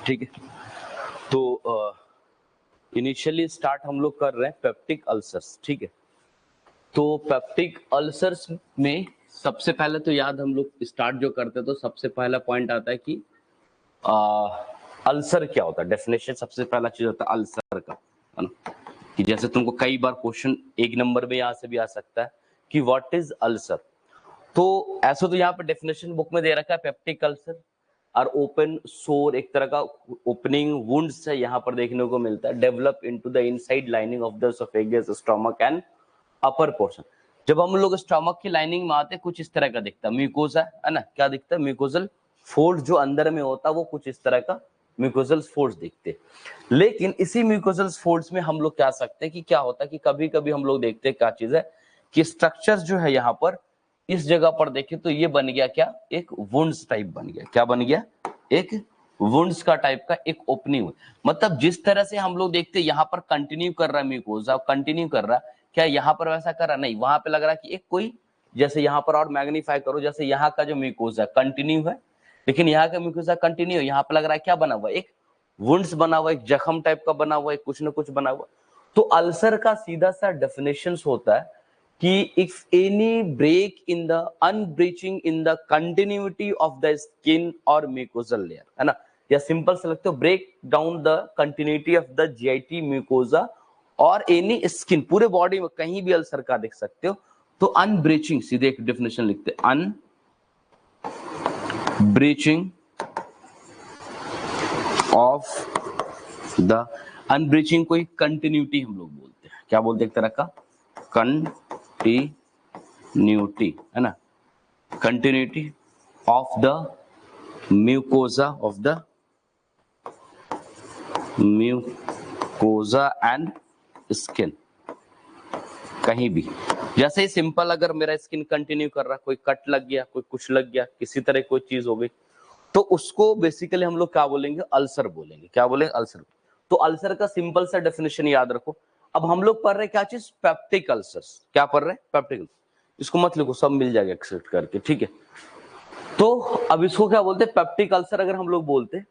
ठीक है। तो इनिशियली स्टार्ट हम लोग कर रहे हैं पेप्टिक अल्सर्स। ठीक है, तो पेप्टिक अल्सर्स में सबसे पहले तो याद हम लोग स्टार्ट जो करते हैं तो सबसे पहला पॉइंट आता है कि अल्सर क्या होता है। डेफिनेशन सबसे पहला चीज होता है अल्सर का, है ना। कि जैसे तुमको कई बार क्वेश्चन एक नंबर में यहां से भी आ सकता है कि व्हाट इज अल्सर। तो ऐसा तो यहाँ पे डेफिनेशन बुक में दे रखा है, पेप्टिक अल्सर और ओपन सोर, एक तरह का ओपनिंग वुंड्स है यहाँ पर देखने को मिलता है, develop into the inside lining of the oesophagus, stomach and upper portion. जब हम लोग स्टमक की लाइनिंग में आते हैं कुछ इस तरह का दिखता है, म्यूकोसा, है ना। क्या दिखता है? म्यूकोजल फोल्ड जो अंदर में होता है वो कुछ इस तरह का म्यूकोजल फोल्ड्स दिखते हैं। लेकिन इसी म्यूकोजल फोल्ड्स में हम लोग क्या सकते हैं कि क्या होता है कि कभी कभी हम लोग देखते हैं क्या चीज है कि स्ट्रक्चर्स जो है यहाँ पर इस जगह पर देखें तो ये बन गया क्या, एक वुंड्स टाइप बन गया। क्या बन गया? एक वुंड्स का टाइप का एक ओपनिंग। मतलब जिस तरह से हम लोग देखते हैं यहाँ पर कंटिन्यू कर रहा है म्यूकोसा, कंटिन्यू कर रहा है, क्या यहाँ पर वैसा कर रहा नहीं, वहां पे लग रहा है कि एक कोई, जैसे यहाँ पर और मैग्नीफाई करो, जैसे यहाँ का जो म्यूकोसा कंटिन्यू है, लेकिन यहाँ का म्यूकोसा कंटिन्यू है, यहाँ पे लग रहा है क्या बना हुआ, एक वुंड्स बना हुआ, एक जख्म टाइप का बना हुआ है, कुछ ना कुछ बना हुआ। तो अल्सर का सीधा सा डेफिनेशन होता है कि if any break in the unbreaching in the continuity of the skin और म्यूकोजल लेयर, है ना, या सिंपल से लगते हो break down the continuity of the GIT mucosa और एनी स्किन, पूरे बॉडी में कहीं भी अल्सर का देख सकते हो। तो अनब्रीचिंग, सीधे एक डेफिनेशन लिखते हैं, अनब्रीचिंग ऑफ द, अनब्रीचिंग कोई कंटिन्यूटी हम लोग बोलते हैं, क्या बोलते हैं, एक तरह का कंटिन्यूटी, है ना, continuity of the mucosa, of the mucosa and skin, कहीं भी। जैसे ही सिंपल अगर मेरा स्किन कंटिन्यू कर रहा, कोई कट लग गया, कोई कुछ लग गया, किसी तरह कोई चीज हो गई, तो उसको बेसिकली हम लोग क्या बोलेंगे, अल्सर बोलेंगे। क्या बोलेंगे? अल्सर। तो अल्सर का सिंपल सा डेफिनेशन याद रखो। अब हम लोग पढ़ रहे क्या चीज, पेप्टिक अल्सर्स। क्या पढ़ रहे? पेप्टिक। इसको मत लिखो, सब मिल जाएगा एक्सेप्ट करके, ठीक है। तो अब इसको क्या बोलते हैं, पेप्टिक अल्सर अगर हम लोग बोलते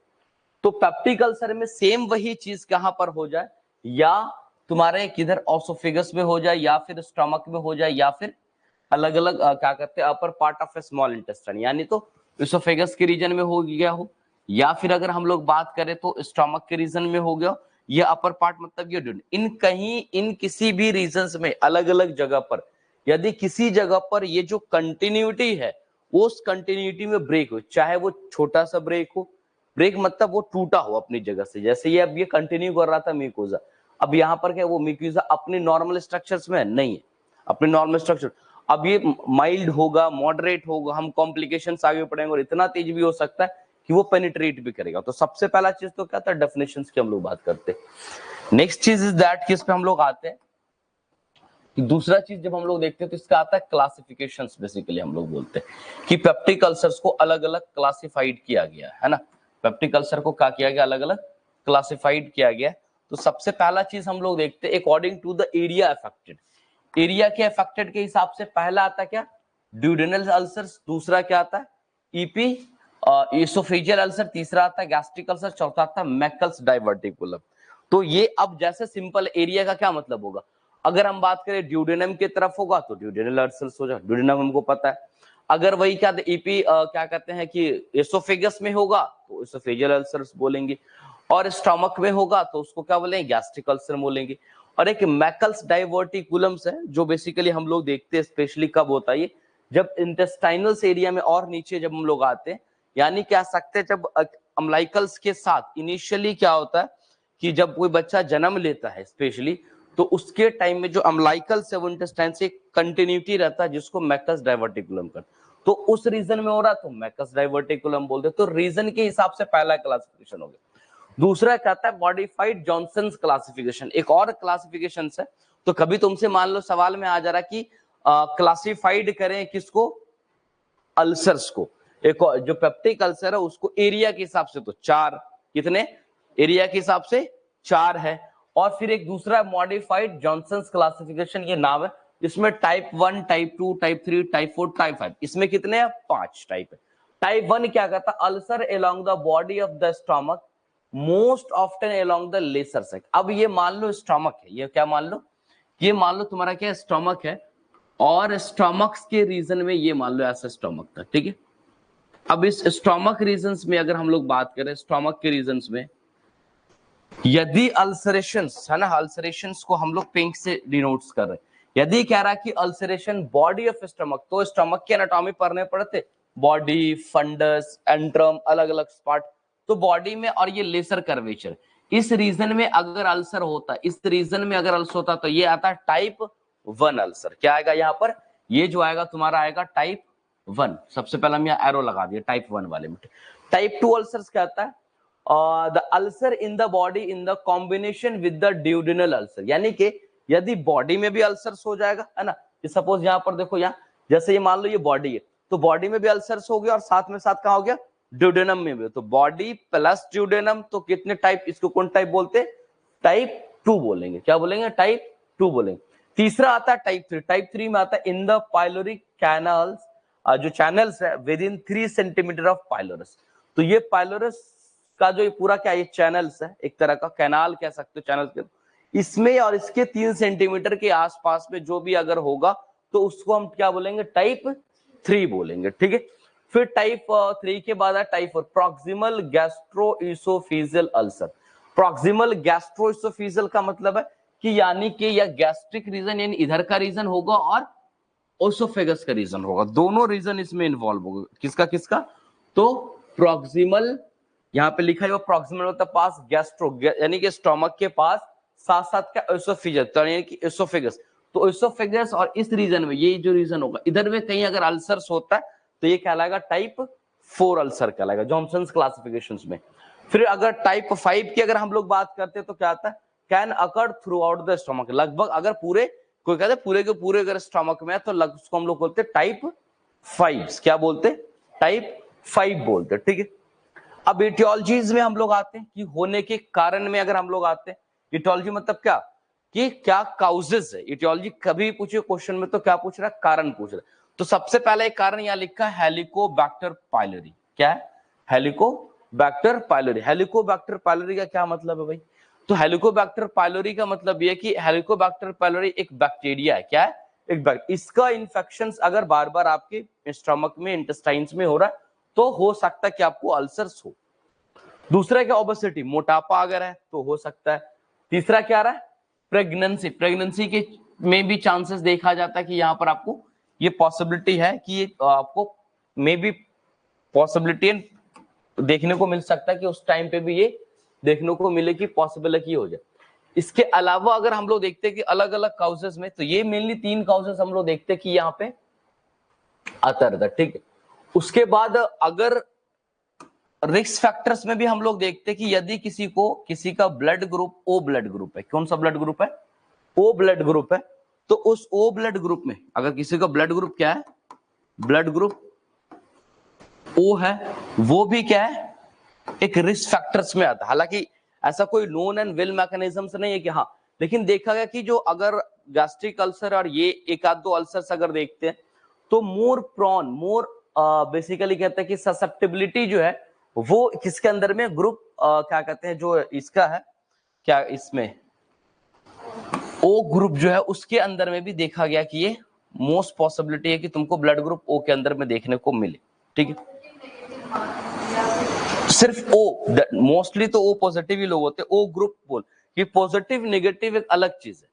तो पेप्टिक अल्सर में सेम वही चीज कहां पर हो जाए, या तुम्हारे किधर ऑसोफेगस में हो जाए, या फिर स्टमक में हो जाए, या फिर अलग अलग क्या करते हैं upper part of A small intestine, यानी तो इसोफेगस के रीजन में हो गया हो, या फिर अगर हम लोग बात करें तो स्टमक के रीजन में हो गया, ये अपर पार्ट मतलब ये इन कहीं इन किसी भी रीजन में अलग अलग जगह पर यदि किसी जगह पर ये जो कंटिन्यूटी है उस कंटिन्यूटी में ब्रेक हो, चाहे वो छोटा सा ब्रेक हो, ब्रेक मतलब वो टूटा हो अपनी जगह से, जैसे ये अब ये कंटिन्यू कर रहा था म्यूकोजा, अब यहाँ पर क्या वो म्यूकोजा अपने नॉर्मल स्ट्रक्चर्स में नहीं है, अपने नॉर्मल स्ट्रक्चर, अब ये माइल्ड होगा, मॉडरेट होगा, हम कॉम्प्लिकेशंस आगे पढ़ेंगे, और इतना तेज भी हो सकता है कि वो पेनिट्रेट भी करेगा। तो सबसे पहला चीज तो क्या था, डेफिनेशंस की हम लोग बात करते हैं। नेक्स्ट चीज इज दैट कि इस पे हम लोग आते हैं कि दूसरा चीज जब हम लोग देखते हैं तो इसका आता है क्लासिफिकेशंस। बेसिकली हम लोग बोलते हैं कि पेप्टिक अल्सर्स को अलग अलग क्लासिफाइड किया गया है ना, पेप्टिक अल्सर को क्या किया गया, अलग अलग क्लासिफाइड किया गया। तो सबसे पहला चीज हम लोग देखते हैं according to the area affected, area के अफेक्टेड के हिसाब से पहला आता क्या, ड्यूडेनल अल्सर्स, दूसरा क्या आता है ईपी इसोफेजियल अल्सर, तीसरा आता है गैस्ट्रिक अल्सर, चौथा आता है मैकल्स डाइवर्टिकुलम। तो ये अब जैसे सिंपल एरिया का क्या मतलब होगा, अगर हम बात करें ड्यूडेनम की तरफ होगा तो ड्यूडेनल अल्सर्स हो जाए, ड्यूडेनम हमको पता है। अगर वही क्या ईपी क्या कहते हैं कि एसोफेगस में होगा तो एसोफेजियल अल्सर्स बोलेंगे, और स्टमक में होगा तो उसको क्या बोलेंगे, गैस्ट्रिक अल्सर बोलेंगे। और एक मैकल्स डाइवर्टिकुलम्स है जो बेसिकली हम लोग देखते हैं स्पेशली कब होता है ये, जब इंटेस्टाइनल्स एरिया में और नीचे जब हम लोग आते हैं, यानी कह सकते हैं जब अम्लाइकल्स के साथ इनिशियली क्या होता है कि जब कोई बच्चा जन्म लेता है स्पेशली, तो उसके टाइम में जो अम्लाइकल्स है वो इंटेस्टाइन से कंटिन्यूटी रहता है, जिसको मैकस डाइवर्टिकुलम कर, तो उस रीजन में हो रहा तो मैकस डाइवर्टिकुलम बोलते। तो रीजन के हिसाब से पहला क्लासिफिकेशन हो गया। दूसरा कहता है मॉडिफाइड जॉनसन्स क्लासिफिकेशन, एक और क्लासिफिकेशन है। तो कभी तुमसे मान लो सवाल में आ जा रहा कि क्लासिफाइड करें किसको, अल्सर्स को, एक जो पेप्टिक अल्सर है उसको एरिया के हिसाब से तो चार, कितने एरिया के हिसाब से चार है, और फिर एक दूसरा मॉडिफाइड जॉनसन्स क्लासिफिकेशन, ये नाम है, इसमें type 1, type 2, type 3, type 4, type 5, इसमें कितने हैं, 5 टाइप है। टाइप 1 क्या कहता है, ulcer along the body of the stomach most often along the lesser sac. अब ये मान लो स्टमक है, ये क्या मान लो, ये मान लो तुम्हारा क्या स्टमक है, और स्टमक्स के रीजन में ये मान लो ऐसा स्टमक था, ठीक है। अब इस स्टमक रीजन्स में अगर हम लोग बात करें, स्टमक के रीजन्स में यदि अल्सरेशंस है ना, अल्सरेशंस को हम लोग पिंक से डिनोट्स कर रहे हैं। यदि कह रहा है कि अल्सरेशन बॉडी ऑफ स्टमक, तो स्टमक के एनाटॉमी पढ़ने पड़ते, बॉडी, फंडस, एंट्रम, अलग अलग स्पॉट, तो बॉडी में, और ये लेसर कर्वेचर, इस रीजन में अगर अल्सर होता, इस रीजन में अगर अल्सर होता, तो ये आता है टाइप 1 अल्सर। क्या आएगा यहाँ पर, ये जो आएगा तुम्हारा आएगा टाइप 1। सबसे पहले हम यहाँ एरो लगा दिया टाइप 1 वाले में। टाइप 2 अल्सर्स क्या आता है, the ulcer in the body in the combination with the duodenal ulcer, यानी कि यदि बॉडी में भी अल्सर्स हो जाएगा, है ना, सपोज यहाँ पर देखो, यहाँ जैसे ये मान लो ये बॉडी है, तो बॉडी में भी अल्सर्स हो गया, और साथ में साथ कहाँ हो गया, ड्यूडेनम में भी। तो बॉडी प्लस ड्यूडेनम, तो कितने टाइप, इसको कौन टाइप बोलते, टाइप 2 बोलेंगे। क्या बोलेंगे, टाइप 2 बोलेंगे। तीसरा आता है टाइप 3। टाइप 3 में आता है इन द पाइलोरिक कैनल्स, जो चैनल्स है with in 3 centimetre of pylorus. तो ये पाइलोरस का जो ये पूरा क्या, ये चैनल्स है, एक तरह का कैनाल कह सकते हो, चैनल, इसमें और इसके 3 सेंटीमीटर के आसपास में जो भी अगर होगा, तो उसको हम क्या बोलेंगे, टाइप 3 बोलेंगे, ठीक है। फिर टाइप 3 के बाद है type 4, proximal gastro-oesophageal ulcer. Proximal gastro-oesophageal का मतलब है कि यानी कि या गैस्ट्रिक रीजन, यानी इधर का रीजन होगा, और ओसोफेगस का रीजन होगा, दोनों रीजन इसमें इन्वॉल्व होगा। किसका किसका, तो प्रॉक्सिमल, यहाँ पे लिखा है वो प्रॉक्सिमल मतलब पास गैस्ट्रो, यानी कि स्टोमक के पास, साथ साथ का एसोफेगस, तो यानी कि एसोफेगस, तो एसोफेगस और इस रीजन में, ये जो रीजन होगा इधर में कहीं अगर अल्सर्स होता है, तो ये कहलाएगा टाइप 4 अल्सर कहलाएगा जॉनसन्स क्लासिफिकेशंस में। फिर अगर टाइप 5 की अगर हम लोग बात करते हैं, तो क्या आता है, can occur through out the stomach, लगभग अगर पूरे, कोई कहते हैं पूरे के पूरे अगर स्टोमक में है, तो उसको हम लोग बोलते हैं टाइप 5। क्या बोलते, टाइप 5 बोलते, ठीक है। अब इटियोलॉजीज में हम लोग आते हैं कि होने के कारण में अगर हम लोग आते हैं, इटियोलॉजी मतलब क्या, कि क्या काउजेस है। इटियोलॉजी कभी पूछे क्वेश्चन में, तो क्या पूछ रहा है, कारण पूछ रहा है। तो सबसे पहले एक कारण यहां लिखा है हेलिकोबैक्टर पाइलोरी। क्या है, हेलिकोबैक्टर पाइलोरी। हेलिकोबैक्टर पाइलोरी का क्या मतलब है भाई, तो हेलिकोबैक्टर पाइलोरी का मतलब यह कि हेलिकोबैक्टर पाइलोरी एक बैक्टीरिया है। क्या है, एक इसका इन्फेक्शन अगर बार बार आपके स्टमक में, इंटेस्टाइन्स में हो रहा है, तो हो सकता है कि आपको अल्सर्स हो। दूसरा क्या, ओबेसिटी, मोटापा अगर है तो हो सकता है। तीसरा क्या रहा है, प्रेगनेंसी, प्रेगनेंसी के में भी चांसेस देखा जाता है कि यहाँ पर आपको ये पॉसिबिलिटी है कि ये आपको मे बी पॉसिबिलिटी देखने को मिल सकता है कि उस टाइम पे भी ये देखने को मिले कि पॉसिबल है कि हो जाए। इसके अलावा अगर हम लोग देखते हैं कि अलग अलग काउजेस में, तो ये मेनली 3 काउजेस हम लोग देखते हैं कि यहाँ पे आता रहता है, ठीक है। उसके बाद अगर रिस्क फैक्टर्स में भी हम लोग देखते हैं कि यदि किसी का blood group O blood group है, कौन सा ब्लड ग्रुप है, ओ ब्लड ग्रुप है, तो उस ओ ब्लड ग्रुप में अगर किसी का ब्लड ग्रुप क्या है, ब्लड ग्रुप ओ है, वो भी क्या है, एक रिस्क फैक्टर्स में आता है। हालांकि ऐसा कोई नोन एंड वेल मैकेनिज्म्स नहीं है कि हाँ, लेकिन देखा गया कि जो अगर गैस्ट्रिक अल्सर और ये एक आध दो अल्सर्स अगर देखते हैं, तो मोर प्रॉन, मोर बेसिकली कहते हैं कि ससेप्टेबिलिटी जो है वो किसके अंदर में, ग्रुप क्या कहते हैं जो इसका है, क्या इसमें ओ ग्रुप जो है उसके अंदर में भी देखा गया कि ये मोस्ट पॉसिबिलिटी है कि तुमको ब्लड ग्रुप ओ के अंदर में देखने को मिले, ठीक है। सिर्फ ओ, मोस्टली तो ओ पॉजिटिव ही लोग होते हैं। ओ ग्रुप बोल कि पॉजिटिव नेगेटिव एक अलग चीज है,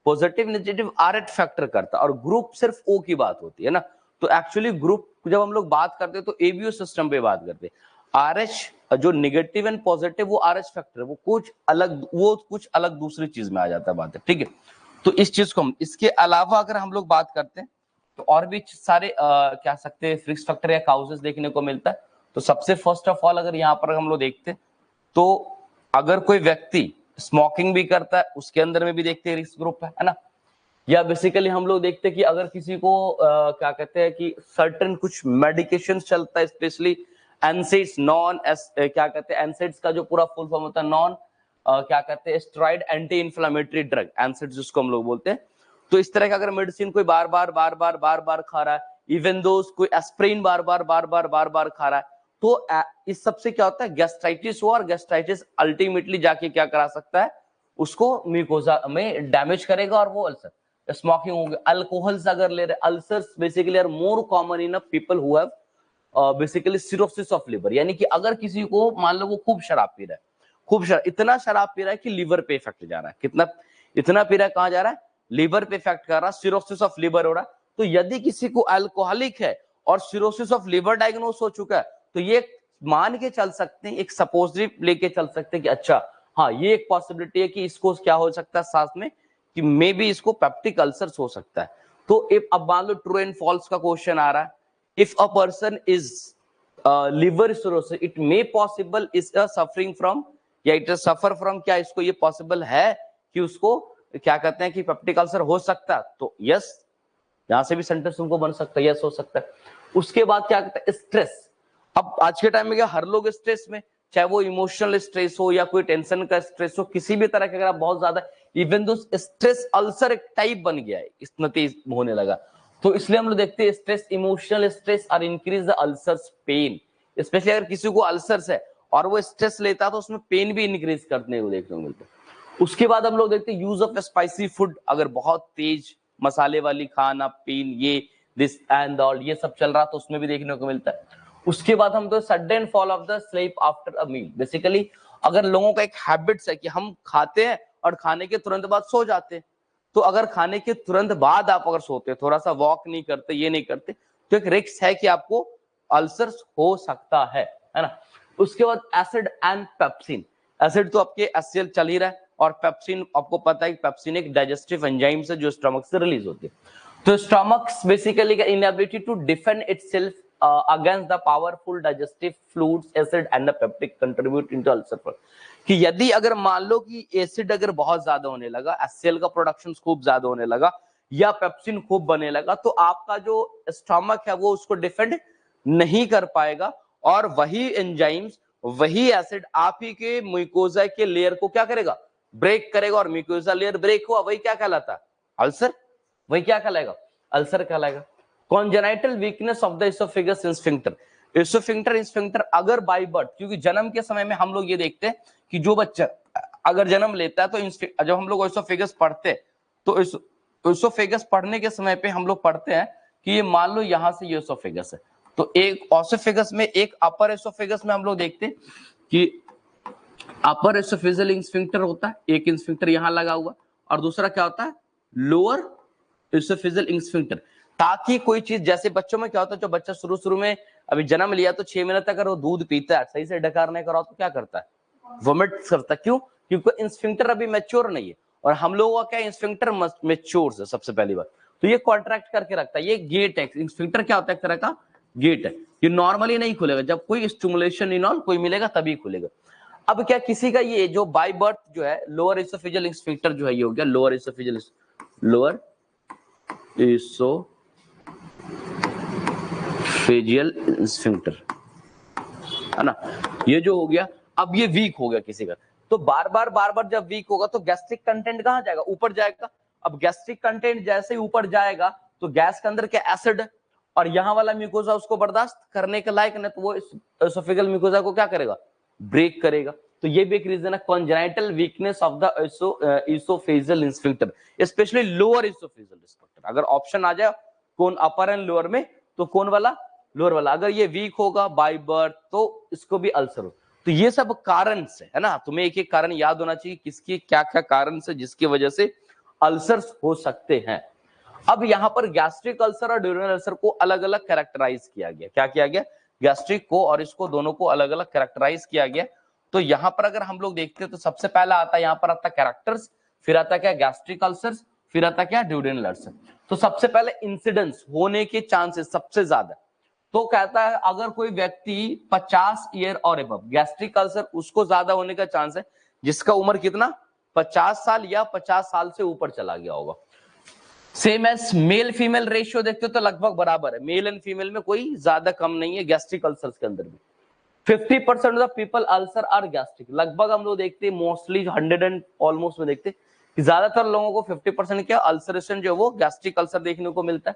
पॉजिटिव नेगेटिव आरएच फैक्टर करता है, और ग्रुप सिर्फ ओ की बात होती है ना। तो एक्चुअली ग्रुप जब हम लोग बात करते हैं तो एबीओ सिस्टम पे बात करते हैं। आरएच जो नेगेटिव एंड पॉजिटिव वो आरएच फैक्टर है, वो कुछ अलग दूसरी चीज में आ जाता है बात है, ठीक है। तो इस चीज को हम, इसके अलावा अगर हम लोग बात करते हैं तो और भी सारे क्या सकते हैं रिस्क फैक्टर या काउजेस देखने को मिलता है। तो सबसे फर्स्ट ऑफ ऑल अगर यहाँ पर हम लोग देखते हैं, तो अगर कोई व्यक्ति स्मोकिंग भी करता है, उसके अंदर में भी देखते हैं रिस्क ग्रुप है ना। या बेसिकली हम लोग देखते हैं कि अगर किसी को क्या कहते हैं कि सर्टेन कुछ मेडिकेशन चलता है, स्पेशली एनसेड्स, नॉन क्या कहते हैं, एनसेड्स का जो पूरा फुल फॉर्म होता है नॉन क्या कहते हैं steroid anti inflammatory drug, NSAIDs जिसको हम लोग बोलते हैं। तो इस तरह का अगर मेडिसिन कोई बार बार खा रहा है, इवन दो कोई एस्प्रिन बार बार खा रहा है, तो इस सबसे क्या होता है, गैस्ट्राइटिस हुआ, और गैस्ट्राइटिस अल्टीमेटली जाके क्या करा सकता है, उसको म्यूकोजा में डैमेज करेगा और वो अल्सर। स्मोकिंग हो गया, अल्कोहल्स अगर ले रहे, ulcers basically are more common in people who have basically cirrhosis of liver, यानी कि अगर किसी को मान लो वो खूब शराब पी रहा है, खूब शराब, इतना शराब पी रहा है कि लीवर पे इफेक्ट जा रहा है, कितना इतना पी रहा है, कहां जा रहा है, लीवर पे इफेक्ट कर रहा है, सिरोसिस ऑफ लिवर हो रहा है। तो यदि किसी को अल्कोहलिक है और सिरोसिस ऑफ लिवर डायग्नोस हो चुका है, तो ये मान के चल सकते हैं, एक सपोजिटिव लेके चल सकते हैं कि अच्छा हाँ ये एक पॉसिबिलिटी है कि इसको क्या हो सकता है सांस में, कि मे बी इसको पेप्टिक अल्सर्स हो सकता है। तो इफ अब मान लो ट्रू एंड फॉल्स का क्वेश्चन आ रहा है, if a person is liver cirrhosis it may possible is suffering from, या इट सफर फ्रॉम, क्या इसको ये पॉसिबल है कि उसको क्या कहते हैं कि पेप्टिक अल्सर हो सकता है, तो यस, यहां से भी सेंटेंस तुमको बन सकता है, यस हो सकता है। उसके बाद क्या कहते हैं, स्ट्रेस। अब आज के टाइम में क्या हर लोग स्ट्रेस में, चाहे वो इमोशनल स्ट्रेस हो या कोई टेंशन का स्ट्रेस हो, किसी भी तरह का अगर आप बहुत ज्यादा, इवन दो स्ट्रेस अल्सर एक टाइप बन गया है, इस नतीज होने लगा, तो इसलिए हम लोग देखते हैं स्ट्रेस, इमोशनल स्ट्रेस और increase the ulcers pain, specially अगर किसी को अल्सर्स है और वो स्ट्रेस लेता है तो उसमें पेन भी इंक्रीज करने को देखने को मिलता है। उसके बाद हम लोग देखते हैं यूज ऑफ स्पाइसी फूड, अगर बहुत तेज मसाले वाली खाना पीन, ये दिस एंड ऑल ये सब चल रहा तो उसमें भी देखने को मिलता है। उसके बाद हम तो sudden fall of the sleep after a meal, basically अगर लोगों का एक हैबिट्स है कि हम खाते हैं और खाने के तुरंत बाद सो जाते हैं, तो अगर खाने के तुरंत बाद आप अगर सोते हैं, थोड़ा सा वॉक नहीं करते, ये नहीं करते, तो एक रिस्क है कि आपको अल्सर्स हो सकता है ना। उसके बाद एसिड एंड पेप्सिन, एसिड तो आपके एचसीएल चल ही रहा है, और पेप्सिन आपको पता है कि पेप्सिन एक डाइजेस्टिव एंजाइम है जो स्टमक से रिलीज होती है। तो stomach basically inability to defend itself against the powerful digestive fluids, acid and the peptic contribute into ulcer, कि यदि अगर मान लो कि एसिड अगर बहुत ज्यादा होने लगा, एचसीएल का प्रोडक्शन खूब ज्यादा होने लगा, या पेप्सिन खूब बने लगा, तो आपका जो स्टमक है वो उसको डिफेंड नहीं कर पाएगा, और वही एंजाइम्स, वही एसिड आप ही के म्यूकोजा के लेयर को क्या करेगा, ब्रेक करेगा, और म्यूकोजा लेयर ब्रेक हुआ, वही क्या कहलाता है, अल्सर, वही क्या कहलाएगा, अल्सर कहलाएगा। Congenital weakness of the oesophagus sphincter, sphincter अगर बाय बर्थ, क्योंकि जन्म के समय में हम लोग ये देखते हैं कि जो बच्चा अगर जन्म लेता है, तो जब हम लोग इसोफेगस पढ़ते हैं, तो इसोफेगस पढ़ने के समय पे हम लोग पढ़ते हैं कि ये मान लो यहां से ये इसोफेगस है, तो एक ओसोफेगस में, एक अपर एसोफेगस में हम लोग देखते हैं कि अपर एसोफेजियल स्फिंक्टर होता है, एक स्फिंक्टर यहां लगा हुआ, और दूसरा क्या होता है, लोअर एसोफेजियल स्फिंक्टर, ताकि कोई चीज, जैसे बच्चों में क्या होता है, जो बच्चा शुरू में अभी जन्म लिया तो 6 महीने तक अगर वो दूध पीता है, सही से ढकार नहीं करा तो क्या करता है, वोमिट करता है, क्यों, क्योंकि स्फिंक्टर अभी मैच्योर नहीं है, और हम लोगों का क्या स्फिंक्टर मैच्योर है सबसे पहली बात, तो ये कॉन्ट्रैक्ट करके रखता है, ये गेट है, स्फिंक्टर क्या होता है, एक तरह का गेट है, ये नॉर्मली नहीं खुलेगा, जब कोई स्टिमुलेशन इनऑल कोई मिलेगा तभी खुलेगा। अब क्या किसी का ये जो बाय बर्थ जो है लोअर एसोफेजियल स्फिंक्टर जो है ये हो गया लोअर एसोफेजियल स्फिंक्टर, है ना, ये जो हो गया, अब ये वीक हो गया किसी का, तो बार बार जब वीक होगा तो गैस्ट्रिक कंटेंट कहां जाएगा, ऊपर जाएगा। अब गैस्ट्रिक कंटेंट जैसे ही ऊपर जाएगा तो गैस के अंदर क्या एसिड, और यहाँ वाला म्यूकोजा उसको बर्दाश्त करने के लायक नहीं, तो वो एसोफेगल म्यूकोजा को क्या करेगा, ब्रेक करेगा। तो ये भी एक रीजन है, congenital weakness of the oesophageal sphincter, specially lower oesophageal sphincter. अगर ऑप्शन आ जाए कौन अपर एंड लोअर में, तो कौन वाला, लोअर वाला। अगर ये वीक होगा बाय बर्थ तो इसको भी अल्सर हो। तो ये सब कारण से है ना, तुम्हें एक एक कारण याद होना चाहिए किसकी क्या क्या कारण से जिसकी वजह से अल्सर्स हो सकते हैं। अब यहाँ पर गैस्ट्रिक अल्सर और ड्यूरेनल अल्सर को अलग अलग कैरेक्टराइज किया गया। क्या किया गया, गैस्ट्रिक को और इसको दोनों को अलग अलग कैरेक्टराइज किया गया। तो यहाँ पर अगर हम लोग देखते हैं तो सबसे पहला आता है, यहाँ पर आता है कैरेक्टर्स, फिर आता क्या गैस्ट्रिक अल्सर्स, फिर आता क्या ड्यूरेनल अल्सर। तो सबसे पहले इंसिडेंस होने के चांसेस सबसे ज्यादा, तो कहता है अगर कोई व्यक्ति 50 ईयर और एबव, गैस्ट्रिक अल्सर उसको ज्यादा होने का चांस है जिसका उम्र कितना 50 साल या 50 साल से ऊपर चला गया होगा। Same as male female ratio देखते हो तो लगभग बराबर है, मेल एंड फीमेल में कोई ज्यादा कम नहीं है गैस्ट्रिक अल्सर्स के अंदर भी। 50% of people ulcer are gastric, लगभग हम लोग देखते हैं मोस्टली 100 एंड ऑलमोस्ट में देखते हैं कि ज्यादातर लोगों को 50% क्या अल्सरेशन जो है वो गैस्ट्रिक अल्सर देखने को मिलता है।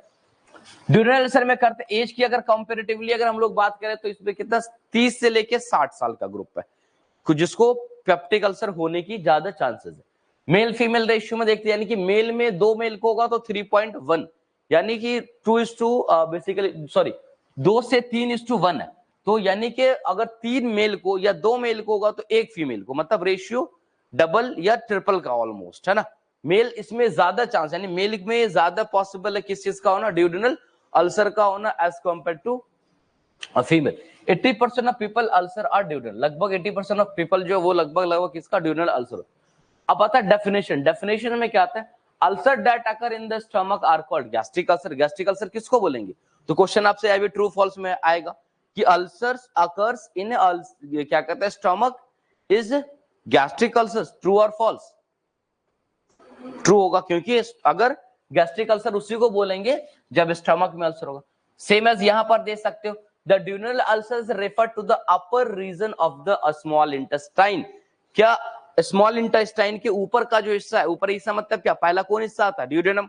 ड्यूरल अल्सर में करते एज की अगर कंपेरेटिवली अगर हम लोग बात करें तो इसमें कितना 30 से लेके 60 साल का ग्रुप है जिसको पेप्टिक अल्सर होने की ज्यादा चांसेस है। मेल फीमेल रेशियो में देखते हैं, यानी कि मेल में 2 मेल को होगा तो 3.1, यानी कि 2:, बेसिकली सॉरी 2 से 3:1 है। तो यानी कि अगर 3 मेल को या 2 मेल को होगा तो 1 फीमेल को, मतलब रेशियो डबल या ट्रिपल का ऑलमोस्ट, है ना। मेल इसमें ज्यादा चांस, यानी मेल में ज्यादा पॉसिबल है किस चीज का होना, ड्यूडेनल अल्सर का होना as compare to female. 80% of people ulcer are duodenal, लगभग 80% ऑफ पीपल जो वो लगभग किसका ड्यूडेनल अल्सर। अब आता है डेफिनेशन, डेफिनेशन में क्या आता है, ulcer that occur in the stomach are called gastric ulcer. Gastric ulcer किसको बोलेंगे, तो क्वेश्चन आपसे अभी ट्रू फॉल्स में आएगा कि अल्सर्स अकर्स इन क्या कहते हैं stomach is gastric ulcer, true और फॉल्स, ट्रू होगा, क्योंकि अगर गैस्ट्रिक अल्सर उसी को बोलेंगे जब स्टमक में अल्सर होगा। सेम एज यहां पर दे सकते हो, the duodenal ulcers refer to the upper region of the small intestine. क्या स्मॉल इंटेस्टाइन के ऊपर का जो हिस्सा है, ऊपर हिस्सा मतलब क्या, पहला कौन हिस्सा आता है, ड्यूडेनम।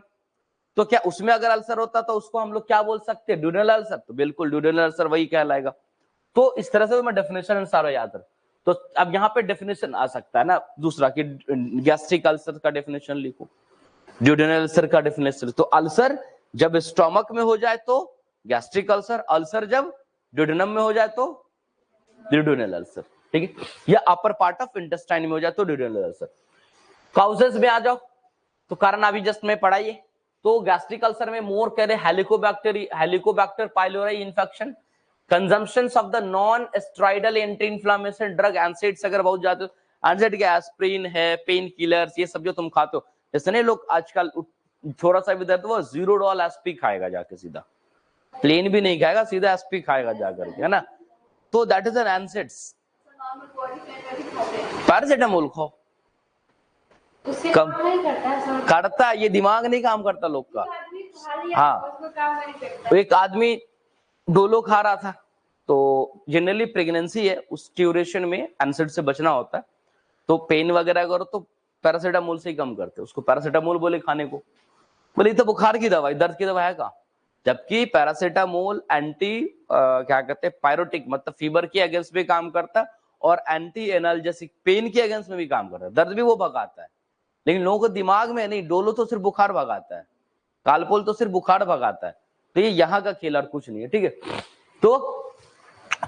तो क्या उसमें अगर अल्सर होता तो उसको हम लोग क्या बोल सकते हैं, ड्यूडेनल अल्सर। तो बिल्कुल ड्यूडेनल अल्सर वही कहलाएगा। तो इस तरह से मैं डेफिनेशन अनुसार याद रख। तो अब यहाँ पे डेफिनेशन आ सकता है ना दूसरा कि गैस्ट्रिक अल्सर का डेफिनेशन लिखो, ड्यूडेनल अल्सर का डेफिनेशन। तो अल्सर जब स्टोमक में हो जाए तो गैस्ट्रिक अल्सर, अल्सर जब ड्यूडेनम में हो जाए तो ड्यूडेनल अल्सर, ठीक है। या अपर पार्ट ऑफ इंटेस्टाइन में हो जाए तो ड्यूडेनल अल्सर। काउजेस में आ जाओ, तो कारण अभी जस्ट में पढ़ाइए। तो गैस्ट्रिक अल्सर में मोर कह रहे Helicobacter pylori infection, consumption of the non steroidal anti inflammation drug, NSAIDs अगर बहुत जाते हो, एनसाइड के एस्प्रिन है, पेन किलर्स, ये सब जो तुम खाते हो, जैसे नहीं लोग आजकल थोड़ा सा भी दर्द वो $0 एसपी खाएगा जाके, सीधा प्लेन भी नहीं खाएगा, सीधा एसपी खाएगा जाकर के, है ना। तो दैट इज एन एनसाइड्स। पैरासिटामोल खाओ, कम करता है, ये दिमाग नहीं काम करता लोग का। हाँ, एक आदमी डोलो खा रहा था, तो जनरली प्रेगनेंसी है, उस ड्यूरेशन में एनसिड से बचना होता है, तो पेन वगैरह करो तो पैरासिटामोल से ही कम करते, उसको पैरासिटामोल बोले खाने को। बोले तो बुखार की दवाई, दर्द की दवा है का, जबकि पैरासिटामोल एंटी क्या कहते हैं पायरोटिक, मतलब फीवर के अगेंस्ट भी काम करता है और एंटी एनाल्जेसिक पेन के अगेंस्ट में भी काम करता है, दर्द भी वो भगाता है। लेकिन लोगों को दिमाग में नहीं, डोलो तो सिर्फ बुखार भगाता है, कालपोल तो सिर्फ बुखार भगाता है, तो ये यहाँ का खेल और कुछ नहीं है, ठीक है। तो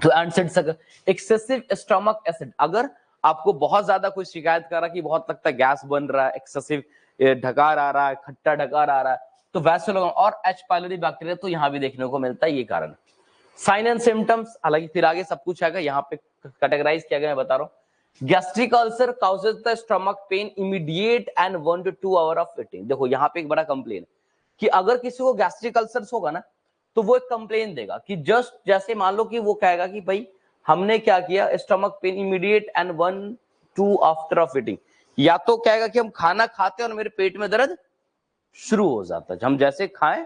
एसिड, एक्सेसिव स्टमक एसिड, अगर आपको बहुत ज्यादा कोई शिकायत कर रहा कि बहुत लगता है गैस बन रहा है, एक्सेसिव ढकार आ रहा है, खट्टा ढकार आ रहा है, तो वैसे लोगों और एच पाइलोरी बैक्टीरिया तो यहाँ भी देखने को मिलता है, ये कारण। साइन एंड सिम्टम्स, हालांकि फिर आगे सब कुछ आएगा, यहाँ पे कैटेगराइज किया गया मैं बता रहा हूँ। Gastric ulcer causes the stomach pain immediate and 1 to 2 hour of eating. देखो यहाँ पे एक बड़ा कंप्लेन कि अगर किसी को गैस्ट्रिक अल्सर होगा ना, तो वो एक कंप्लेन देगा कि जस्ट जैसे मान लो कि वो कहेगा कि भाई हमने क्या किया, stomach pain immediate and 1 2 after of eating, या तो कहेगा कि हम खाना खाते हैं और मेरे पेट में दर्द शुरू हो जाता है, हम जैसे खाएं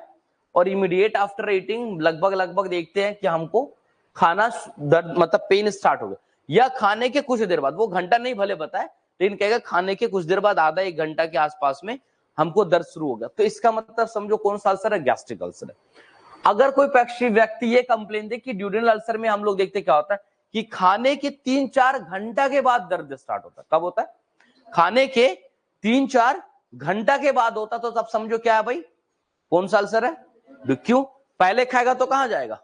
और इमीडिएट आफ्टर ईटिंग लगभग लगभग देखते हैं कि हमको खाना दर्द मतलब पेन स्टार्ट हो गया, या खाने के कुछ देर बाद, वो घंटा नहीं भले बताए, लेकिन कहेगा खाने के कुछ देर बाद आधा 1 घंटा के आसपास में हमको दर्द शुरू हो गया, तो इसका मतलब समझो कौन सा अल्सर है, गैस्ट्रिक अल्सर है। अगर कोई व्यक्ति ये कंप्लेन दे कि ड्यूडेनल अल्सर में हम लोग देखते क्या होता है कि खाने के 3-4 घंटा के बाद दर्द स्टार्ट होता है, कब होता है, खाने के 3-4 घंटा के बाद होता, तो तब समझो क्या है भाई, कौन सा अल्सर है। क्यों, पहले खाएगा तो कहां जाएगा,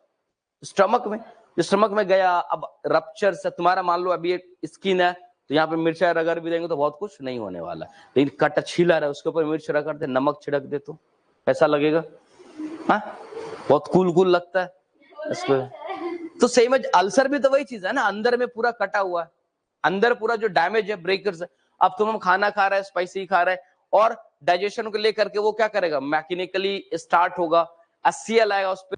स्टमक में, स्टमक में गया, अब रप्चर से तुम्हारा मान लो अभी एक स्किन है, तो यहाँ पे मिर्चा रगड़ भी देंगे तो बहुत कुछ नहीं होने वाला, लेकिन कट छीला रहा है उसके ऊपर मिर्च रगड़ दे, नमक छिड़क दे तो कैसा लगेगा, हाँ बहुत कूल कूल लगता है इसको। तो सेम है, अल्सर भी तो वही चीज है ना, अंदर में पूरा कटा हुआ है, अंदर पूरा जो डैमेज है, ब्रेकर्स है। अब तुम हम खाना खा रहे हैं, स्पाइसी खा रहे हैं, और डाइजेशन को लेकर के वो क्या करेगा, मैकेनिकली स्टार्ट होगा, एससीएल आएगा उस पर,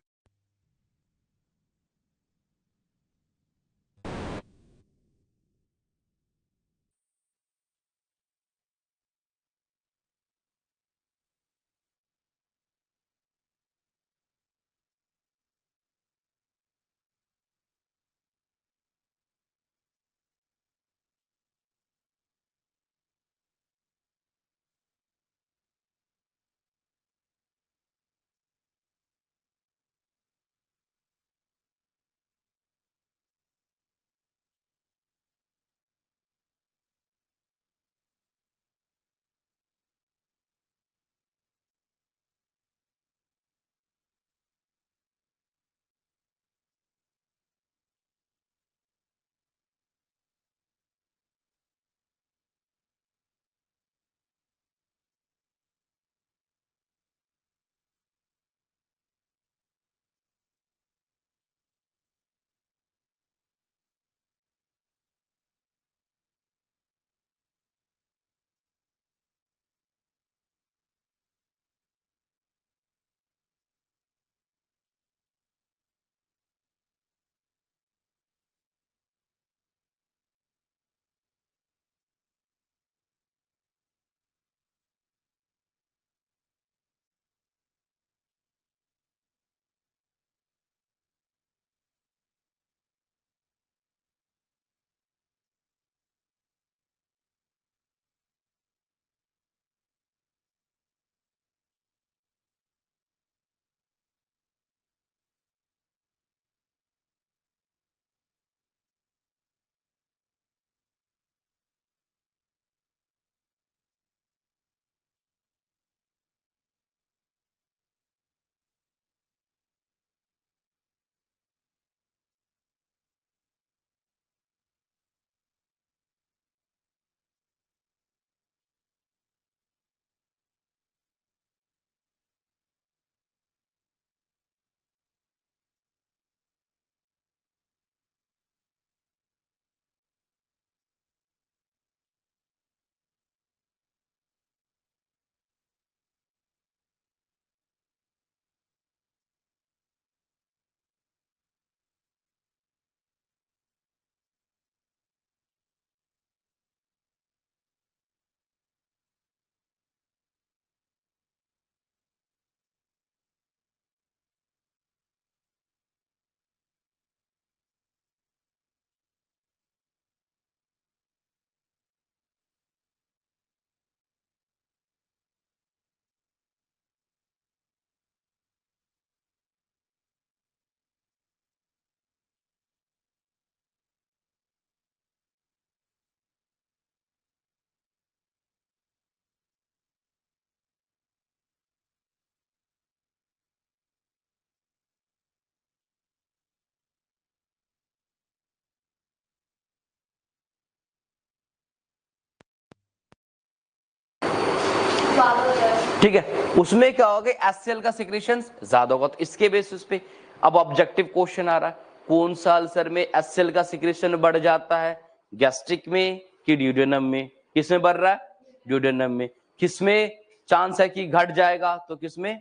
ठीक है, उसमें क्या होगा, HCl का सिक्रेशन ज्यादा होगा, तो इसके बेसिस पे अब ऑब्जेक्टिव क्वेश्चन आ रहा है, कौन सा अल्सर में HCl का सिक्रेशन बढ़ जाता है, गैस्ट्रिक में कि ड्यूडेनम में? किसमें बढ़ रहा है? ड्यूडेनम में। किसमें चांस है कि घट जाएगा? तो किसमें?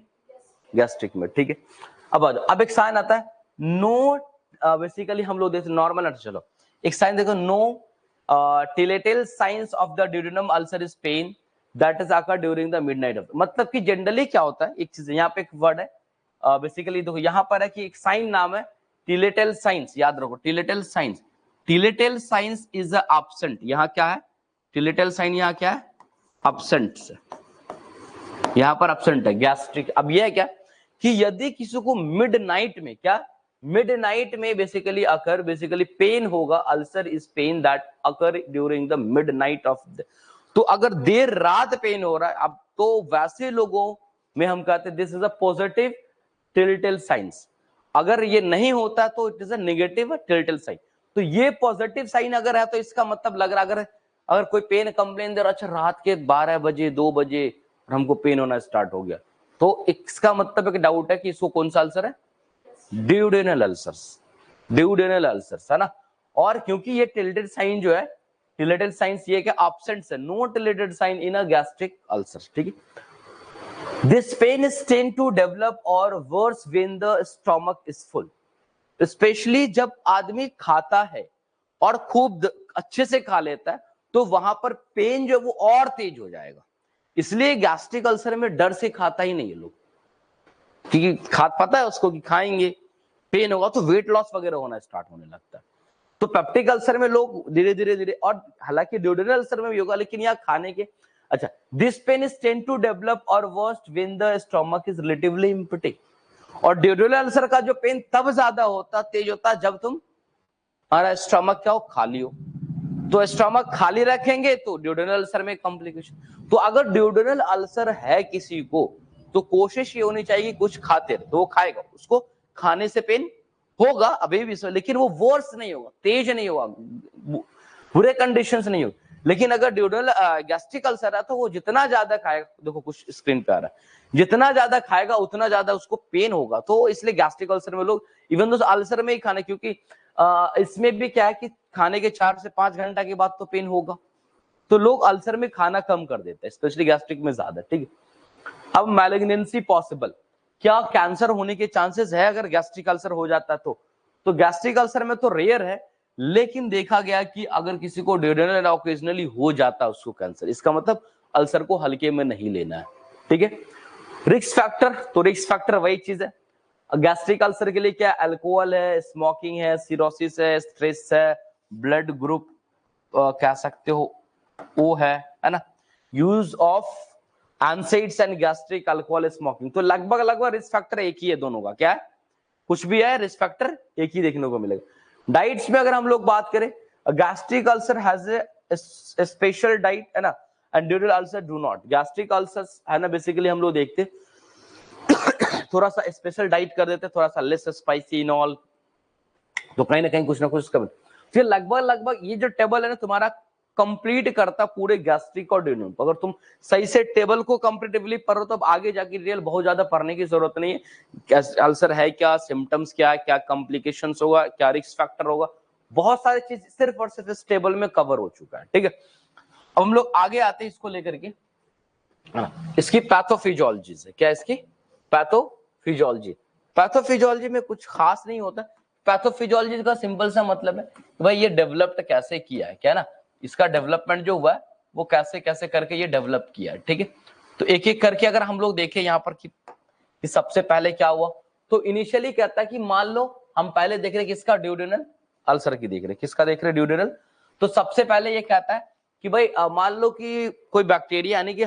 गैस्ट्रिक में। ठीक है, अब एक साइन आता है, नो, बेसिकली हम लोग देखते नॉर्मल, चलो एक साइन देखो, no telltale signs of the duodenum ulcer is pain that is occur during the midnight of, मतलब कि जनरली क्या होता है, एक चीज यहाँ पे एक वर्ड है, बेसिकली देखो यहाँ पर है कि एक साइन नाम है टिलेटेल साइंस, याद रखो टिलेटेल साइंस, टिलेटेल साइंस इज एब्सेंट, यहाँ क्या है, टिलेटेल साइन यहाँ क्या है, एब्सेंट, यहाँ पर एब्सेंट है गैस्ट्रिक। अब यह है क्या कि यदि किसी को मिडनाइट में, क्या मिडनाइट में बेसिकली अकर, बेसिकली पेन होगा, ulcer is pain that occur during the midnight of the, तो अगर देर रात पेन हो रहा है, अब तो वैसे लोगों में हम कहते हैं this is a positive telltale signs, अगर ये नहीं होता तो it is a negative telltale sign. तो ये पॉजिटिव साइन अगर है तो इसका मतलब लग रहा है, अगर कोई पेन कंप्लेन दे रहा, अच्छा रात के 12 बजे 2 बजे हमको पेन होना स्टार्ट हो गया, तो इसका मतलब एक डाउट है कि इसको कौन सा अल्सर है, ड्यूडेनल अल्सर्स, ड्यूडेनल अल्सर्स है ना। और क्योंकि ये टिल्टेड साइन जो है, टिल्टेड साइन ये क्या एब्सेंट है, no tilted sign in a gastric ulcer. ठीक है, this pain is tend to develop और worse when the stomach is full, especially जब आदमी खाता है और खूब अच्छे से खा लेता है, तो वहां पर पेन जो वो और तेज हो जाएगा, इसलिए गैस्ट्रिक अल्सर में डर से खाता ही नहीं है लोग, क्योंकि पता है उसको कि खाएंगे पेन होगा तो वेट लॉस वगैरह होना स्टार्ट होने लगता है। तो पेप्टिक अल्सर में लोग धीरे धीरे और हालांकि ड्यूडेनल अल्सर में भी होगा, लेकिन यहाँ खाने के, अच्छा, this pain is tend to develop और worst when the stomach is relatively empty, और ड्यूडेनल अल्सर का जो पेन तब ज्यादा होता, तेज होता, जब तुम्हारा स्टमक क्या हो, खाली हो। तो स्टमक खाली रखेंगे तो ड्यूडेनल अल्सर में कॉम्प्लिकेशन। तो अगर ड्यूडेनल अल्सर है किसी को, तो कोशिश ये होनी चाहिए कुछ खाते रहे, तो वो खाएगा, उसको खाने से पेन होगा अभी भी, लेकिन वो वर्स नहीं होगा, तेज नहीं होगा, बुरे कंडीशंस नहीं होगा। लेकिन अगर ड्यूडेनल गैस्ट्रिक अल्सर है तो वो जितना ज्यादा खाएगा, देखो कुछ स्क्रीन पे आ रहा है, जितना ज्यादा खाएगा उतना ज्यादा उसको पेन होगा। तो इसलिए गैस्ट्रिक अल्सर में लोग इवन तो अल्सर में ही खाना, क्योंकि इसमें भी क्या है कि खाने के 4 से 5 घंटा के बाद तो पेन होगा, तो लोग अल्सर में खाना कम कर देते हैं, स्पेशली गैस्ट्रिक में ज्यादा। ठीक है, अब मैलिग्नेंसी पॉसिबल, क्या कैंसर होने के चांसेस है अगर गैस्ट्रिक अल्सर हो जाता है तो गैस्ट्रिक अल्सर में तो रेयर है, लेकिन देखा गया कि अगर किसी को ड्यूडेनल ऑकेजनली हो जाता है उसको कैंसर, इसका मतलब अल्सर को हल्के में नहीं लेना है। ठीक है, रिस्क फैक्टर, तो रिस्क फैक्टर वही चीज है, गैस्ट्रिक अल्सर के लिए क्या, अल्कोहल है, स्मोकिंग है, सिरोसिस है, स्ट्रेस है, ब्लड ग्रुप कह सकते हो वो है ना, use of NSAIDs and gastric, alcohol, smoking, तो लगभग रिस्क फैक्टर एक ही है दोनों का, क्या है, कुछ भी है रिस्क फैक्टर एक ही देखने को मिलेगा। डाइट्स में अगर हम लोग बात करें, gastric ulcer has a special diet है ना, and duodenal ulcer do not, gastric ulcers है ना, बेसिकली हम लोग देखते थोड़ा सा स्पेशल डाइट कर देते, थोड़ा सा लेस स्पाइसी इन ऑल, तो कहीं ना कहीं कुछ ना कुछ कर, फिर लगभग ये जो टेबल है ना तुम्हारा कंप्लीट करता पूरे गैस्ट्रिक और ड्यूडेनल। अगर तुम सही से टेबल को कंपैरेटिवली पढ़ो तो अब आगे जाके रियल बहुत ज्यादा पढ़ने की जरूरत नहीं है, अल्सर है क्या, सिम्टम्स क्या है, क्या कॉम्प्लिकेशंस होगा, क्या रिस्क फैक्टर होगा, बहुत सारी चीज सिर्फ और सिर्फ इस टेबल में कवर हो चुका है। ठीक है, अब हम लोग आगे आते हैं इसको लेकर के, इसकी पैथोफिजियोलॉजी से, क्या इसकी पैथोफिजियोलॉजी, पैथोफिजियोलॉजी में कुछ खास नहीं होता, पैथोफिजियोलॉजी का सिंपल सा मतलब है भाई ये डेवलप्ड कैसे किया है, क्या ना, इसका डेवलपमेंट जो हुआ है वो कैसे कैसे करके ये डेवलप किया है। ठीक है, तो एक एक करके अगर हम लोग देखें यहाँ पर कि सबसे पहले क्या हुआ, तो इनिशियली कहता है कि मान लो हम पहले देख रहे किसका, ड्यूडेनल अल्सर की देख रहे, किसका देख रहे, ड्यूडेनल। तो सबसे पहले ये कहता है कि भाई मान लो कि कोई बैक्टीरिया, यानी कि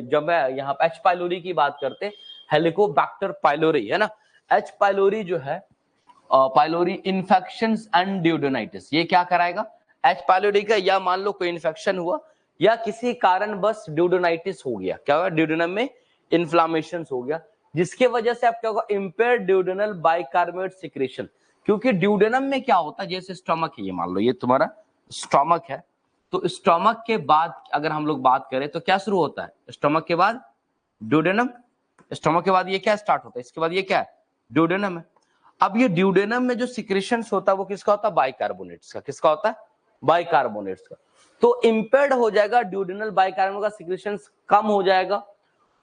जब मैं यहाँ पे एच पाइलोरी की बात करते, हेलिकोबैक्टर पाइलोरी है ना, एच पाइलोरी जो है, पाइलोरी इन्फेक्शंस एंड ड्यूडेनाइटिस, ये क्या कराएगा, एच पाइलोरी का, या मान लो कोई इन्फेक्शन हुआ या किसी कारण बस ड्यूडेनाइटिस हो गया, क्या हुआ, ड्यूडेनम में इन्फ्लामेशन हो गया, जिसके वजह से आप क्या होगा, इंपेयर्ड ड्यूडेनल बाइकार्बोनेट सिक्रेशन, क्योंकि ड्यूडेनम में क्या होता है, जैसे स्टमक है, ये मान लो ये तुम्हारा स्टमक है, तो स्टमक के बाद अगर हम लोग बात करें तो क्या शुरू होता है, स्टमक के बाद ड्यूडेनम, स्टमक के बाद ये क्या स्टार्ट होता है, इसके बाद ये क्या है, ड्यूडेनम है। अब ये ड्यूडेनम में जो सिक्रेशंस होता है वो किसका होता है, बाइकार्बोनेट्स का। किसका होता है, बाइकार्बोनेट्स का। तो इंपेयर्ड हो जाएगा ड्यूडेनल बाइकार्बोनेट का, सिक्रेशंस कम हो जाएगा।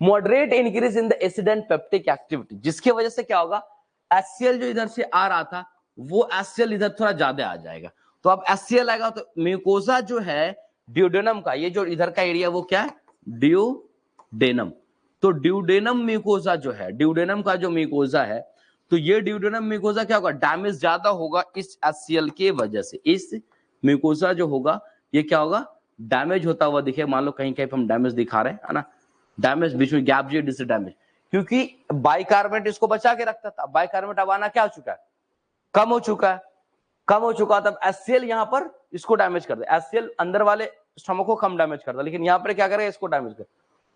Moderate increase in the acid and peptic activity, जिसकी वजह से क्या होगा, HCl जो इधर से आ रहा था वो HCl इधर थोड़ा ज्यादा आ जाएगा। तो अब HCl आएगा तो म्यूकोसा जो है ड्यूडेनम का, ये जो इधर का एरिया वो क्या है, ड्यूडेनम। तो ड्यूडेनम म्यूकोसा जो है, ड्यूडेनम का जो म्यूकोसा है, तो ये ड्यूडेनम म्यूकोसा क्या होगा, डैमेज ज्यादा होगा इस HCl के वजह से। इस म्यूकोसा जो होगा ये क्या होगा, डैमेज होता हुआ दिखे। मान लो कहीं कहीं पे हम डैमेज दिखा रहे हैं, है ना, डैमेज बीच में गैप जी से डैमेज, क्योंकि बाइकार्बोनेट इसको बचा के रखता था। बाइकार्बोनेट अब आना क्या हो चुका है, कम हो चुका है, कम हो चुका। तब HCl यहां पर इसको डैमेज कर दे। HCl अंदर वाले स्टमक को कम डैमेज करता, लेकिन यहां पर क्या करेगा, इसको डैमेज कर।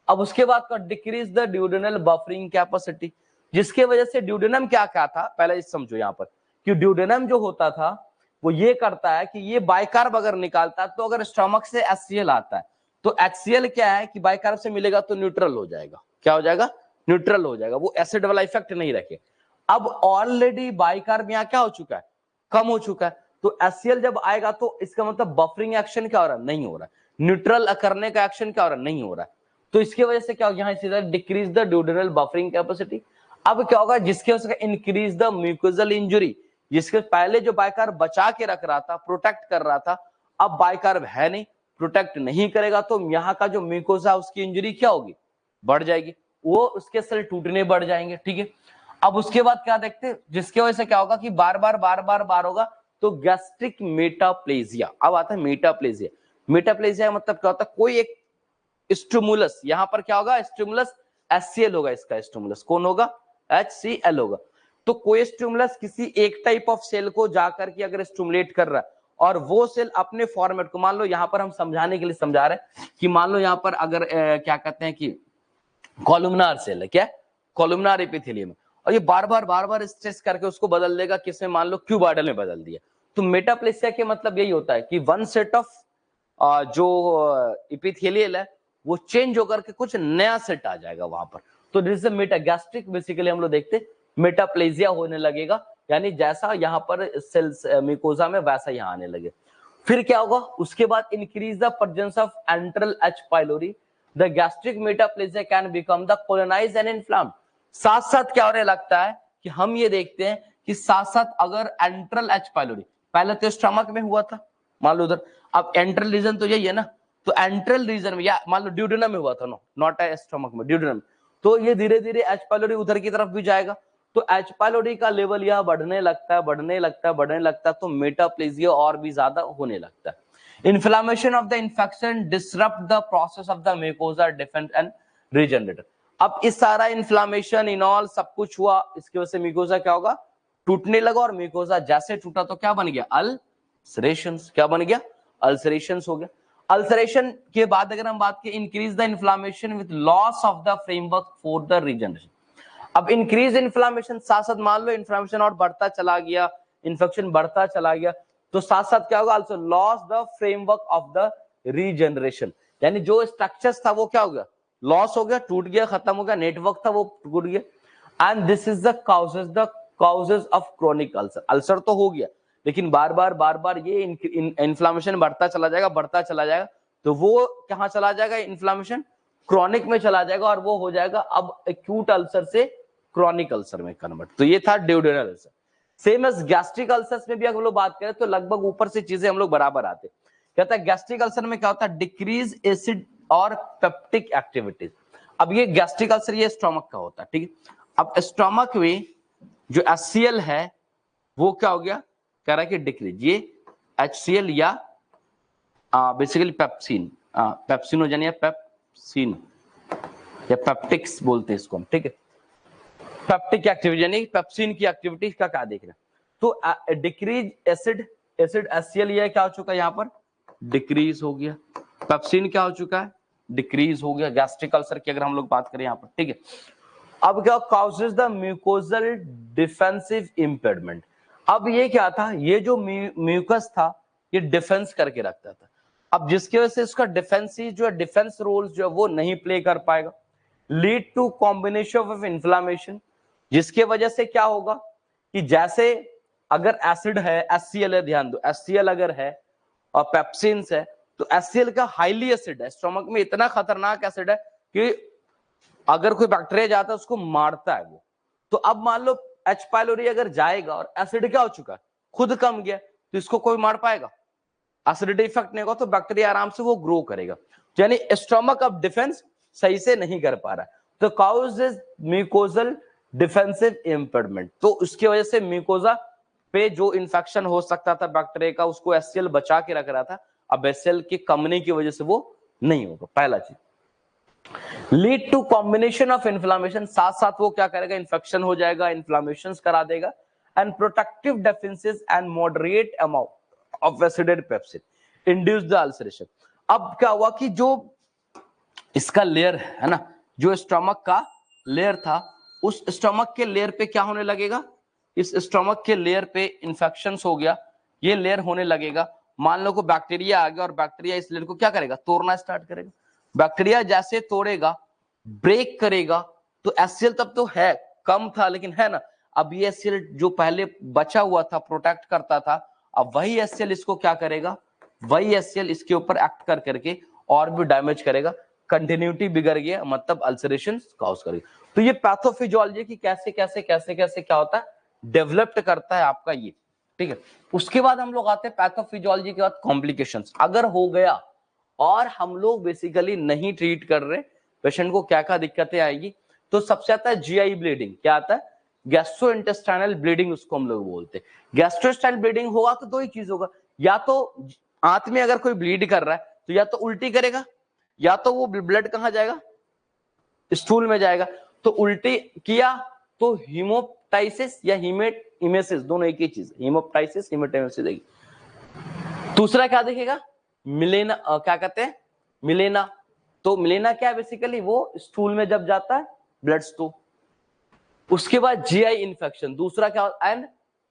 अब उसके बाद का decrease the duodenal buffering capacity, जिसके वजह से ड्यूडेनम क्या क्या था, पहले इस समझो यहां पर कि ड्यूडेनम जो होता था वो ये करता है कि ये बाइकार्ब अगर निकालता है, तो अगर स्टमक से HCl आता है तो HCl क्या है कि बाइकार्ब से मिलेगा तो न्यूट्रल हो जाएगा। क्या हो जाएगा, न्यूट्रल हो जाएगा, वो एसिड वाला इफेक्ट नहीं रखे। अब ऑलरेडी बाइकार्ब यहाँ क्या हो चुका है, कम हो चुका है। तो HCl जब आएगा तो इसका मतलब बफरिंग एक्शन क्या हो रहा है, नहीं हो रहा है। न्यूट्रल करने का एक्शन क्या हो रहा है, नहीं हो रहा है। तो इसकी वजह से क्या हो, यहाँ सीधा decrease the duodenal buffering capacity. अब क्या होगा, जिसकी वजह से इंक्रीज द म्यूकोजल इंजुरी, जिसके पहले जो बाइकार्ब बचा के रख रहा था, प्रोटेक्ट कर रहा था, अब बाइकार्ब है नहीं, प्रोटेक्ट नहीं करेगा, तो यहाँ का जो म्यूकोसा उसकी इंजुरी क्या होगी, बढ़ जाएगी, वो उसके सेल टूटने बढ़ जाएंगे। ठीक है, अब उसके बाद क्या देखते हैं, जिसकी वजह से क्या होगा कि बार बार होगा तो गैस्ट्रिक मेटाप्लेजिया। अब आता है मेटाप्लेजिया। मेटाप्लेजिया मतलब क्या होता है, कोई एक स्टिमुलस, यहां पर क्या होगा, स्टिमुलस HCl होगा, इसका स्टिमुलस कौन होगा, HCl होगा। तो कोई स्टिमुलस किसी एक टाइप ऑफ सेल को जाकर के अगर स्टिमुलेट कर रहा है, और वो सेल अपने फॉर्मेट को, मान लो यहां पर हम समझाने के लिए समझा रहे हैं कि मान लो यहां पर अगर क्या कहते हैं कि कॉलुमनार सेल है, क्या कॉलुमनार एपिथेलियम, और ये बार बार स्ट्रेस करके उसको बदल देगा, किसमें, मान लो क्यूबाइडल में बदल दिया। तो मेटाप्लेसिया के मतलब यही होता है कि वन सेट ऑफ जो एपिथेलियल है वो चेंज होकर के कुछ नया सेट आ जाएगा वहां पर। तो दिस इज मेटागैस्ट्रिक, बेसिकली हम लोग देखते मेटाप्लेजिया होने लगेगा, यानी जैसा यहाँ पर सेल्स म्यूकोसा में वैसा यहाँ आने लगे। फिर क्या होगा, उसके बाद increase the presence of antral H pylori, the gastric metaplasia can become the colonized and inflamed. साथ साथ क्या होने लगता है कि हम ये देखते हैं कि साथ साथ अगर एंट्रल H पाइलोरी, पहले तो स्टमक में हुआ था मान लो उधर, अब एंट्रल रीजन तो यही है ना, तो एंट्रल रीजन में या मान लो ड्यूडेनम में हुआ था, नो नॉट स्टमक में, ड्यूडेनम, तो ये धीरे धीरे H पाइलोरी उधर की तरफ भी जाएगा, तो H पाइलोरी का लेवल यह बढ़ने लगता है, तो मेटाप्लेजिया और भी ज्यादा होने लगता है। Inflammation of the infection disrupt the process of the mucosa defence and regenerator. अब इस सारा इन्फ्लेमेशन इनऑल सब कुछ हुआ, इसकी वजह से म्यूकोसा क्या होगा, टूटने लगा, और म्यूकोसा जैसे टूटा तो क्या बन गया, अल्सरेशंस। क्या बन गया, अल्सरेशंस हो गया। अल्सरेशन के बाद अगर हम बात करें, increase the inflammation with loss of the framework for the regeneration. अब इंक्रीज इन्फ्लेमेशन, साथ साथ मान लो इन्फ्लेमेशन और बढ़ता चला गया, इन्फेक्शन बढ़ता चला गया, तो साथ साथ क्या होगा, also loss the framework of the regeneration, यानी जो स्ट्रक्चर्स था वो क्या हो गया, लॉस हो गया, टूट गया, खत्म हो गया, नेटवर्क था वो टूट गया। And this is the causes of chronic ulcer. Ulcer तो हो गया, लेकिन बार बार ये इन्फ्लेमेशन बढ़ता चला जाएगा, तो वो कहां चला जाएगा, इन्फ्लेमेशन क्रॉनिक में चला जाएगा, और वो हो जाएगा अब एक्यूट अल्सर से क्रॉनिक अल्सर में कन्वर्ट। तो ये था duodenal ulcer. Same as gastric ulcers में भी अगर हम लोग बात करें तो लगभग ऊपर से चीजें हम लोग बराबर आते। कहता है गैस्ट्रिक अल्सर में क्या होता है, डिक्रीज एसिड और पेप्टिक एक्टिविटीज। अब ये गैस्ट्रिक अल्सर ये स्टोमक का होता है, ठीक है। अब स्टोमक में जो HCl है वो क्या हो गया, कह रहा है कि डिक्रीज, ये HCl या बेसिकली पेप्सिन, पेप्सिनोजन या पेप्सिन या पेप्टिक्स बोलते हैं इसको हम, ठीक है। पेप्टिक एक्टिविटी यानी पेप्सिन की एक्टिविटी का क्या देख रहे हैं, तो डिक्रीज एसिड HCl ये क्या हो चुका है, यहाँ पर डिक्रीज हो गया, पेप्सिन क्या हो चुका है, डिक्रीज हो गया। गैस्ट्रिक अल्सर की अगर हम लोग बात करें यहाँ पर, ठीक है। अब क्या causes the mucosal defensive impairment. अब ये क्या था, ये जो म्यूकस था ये डिफेंस करके रखता था, अब जिसकी वजह से इसका डिफेंसिव जो है, डिफेंस रोल जो है वो नहीं प्ले कर पाएगा। Lead to combination of inflammation, जिसके वजह से क्या होगा कि जैसे अगर एसिड है, HCl है, ध्यान दो, HCl अगर है और पेप्सिन्स है, तो HCl का हाईली एसिड है, स्टमक में इतना खतरनाक एसिड है कि अगर कोई बैक्टीरिया जाता है उसको मारता है वो। तो अब मान लो H पाइलोरी अगर जाएगा और एसिड क्या हो चुका है, खुद कम गया, तो इसको कोई मार पाएगा? एसिडिटी इफेक्ट नहीं होगा तो बैक्टीरिया आराम से वो ग्रो करेगा। यानी स्टमक अब डिफेंस सही से नहीं कर पा रहा है, तो काउजेस म्यूकोजल डिफेंसिव इम्पेयरमेंट। तो उसकी वजह से म्यूकोजा पे जो इन्फेक्शन हो सकता था बैक्टीरिया का, उसको HCl बचा के रख रहा था, अब HCl की कमी की वजह से वो नहीं होगा। पहला चीज lead to combination of inflammation, साथ साथ वो क्या करेगा, इन्फेक्शन हो जाएगा, इन्फ्लामेशन करा देगा, and protective defences and moderate amount of acid and pepsin induce the ulceration. अब क्या हुआ कि जो इसका लेयर है ना, जो स्टमक का लेयर था, उस स्टमक के लेयर पे क्या होने लगेगा, इस स्टमक के लेयर पे इन्फेक्शन हो गया, ये लेयर होने लगेगा। मान लो को बैक्टीरिया आ गया और बैक्टीरिया इस लेयर को क्या करेगा, तोड़ना स्टार्ट करेगा। बैक्टीरिया जैसे तोड़ेगा, ब्रेक करेगा, तो HCl तब तो है, कम था लेकिन है ना, अब ये HCl जो पहले बचा हुआ था, प्रोटेक्ट करता था, अब वही HCl इसको क्या करेगा, वही HCl इसके ऊपर एक्ट कर करके और भी डैमेज करेगा, कंटिन्यूटी बिगड़ गया, मतलब अल्सरेशन कॉज करेगा। तो ये पैथोफिजियोलॉजी की कैसे कैसे कैसे कैसे क्या होता है, डेवलप्ड करता है आपका ये, ठीक है। उसके बाद हम लोग आते हैं पैथोफिजियोलॉजी के बाद कॉम्प्लिकेशंस। अगर हो गया और हम लोग बेसिकली नहीं ट्रीट कर रहे, पेशेंट को क्या क्या दिक्कतें आएगी, तो सबसे आता है GI ब्लीडिंग। क्या आता है, गैस्ट्रोइंटेस्टाइनल ब्लीडिंग उसको हम लोग बोलते हैं। गैस्ट्रोइंटेस्टाइनल ब्लीडिंग होगा तो दो ही चीज होगा, या तो आंत में अगर कोई ब्लीड कर रहा है तो या तो उल्टी करेगा, या तो वो ब्लड कहां जाएगा, स्टूल में जाएगा। तो उल्टी किया तो हीमोप्टाइसिस या हीमेटेमेसिस, दोनों एक ही चीज, हीमोप्टाइसिस हीमेटेमेसिस। दूसरा क्या देखेगा, मिलेना, क्या कहते हैं, मिलेना। तो मिलेना क्या है, बेसिकली वो स्टूल में जब जाता है ब्लड स्टोन। उसके बाद GI इन्फेक्शन, दूसरा क्या, एंड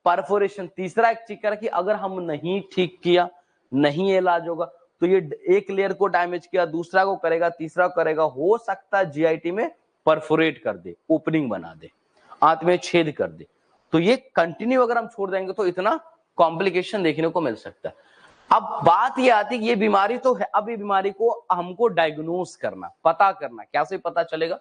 परफोरेशन। तीसरा एक चीज कि अगर हम नहीं ठीक किया, नहीं इलाज होगा, तो ये एक लेयर को डैमेज किया, दूसरा को करेगा, तीसरा करेगा, हो सकता है GIT में परफोरेट कर दे, ओपनिंग बना दे, आंत में छेद कर दे। तो ये कंटिन्यू अगर हम छोड़ देंगे तो इतना कॉम्प्लिकेशन देखने को मिल सकता है। अब बात ये आती है, ये बीमारी तो है, अब ये बीमारी को हमको डायग्नोस करना, पता करना, कैसे पता चलेगा,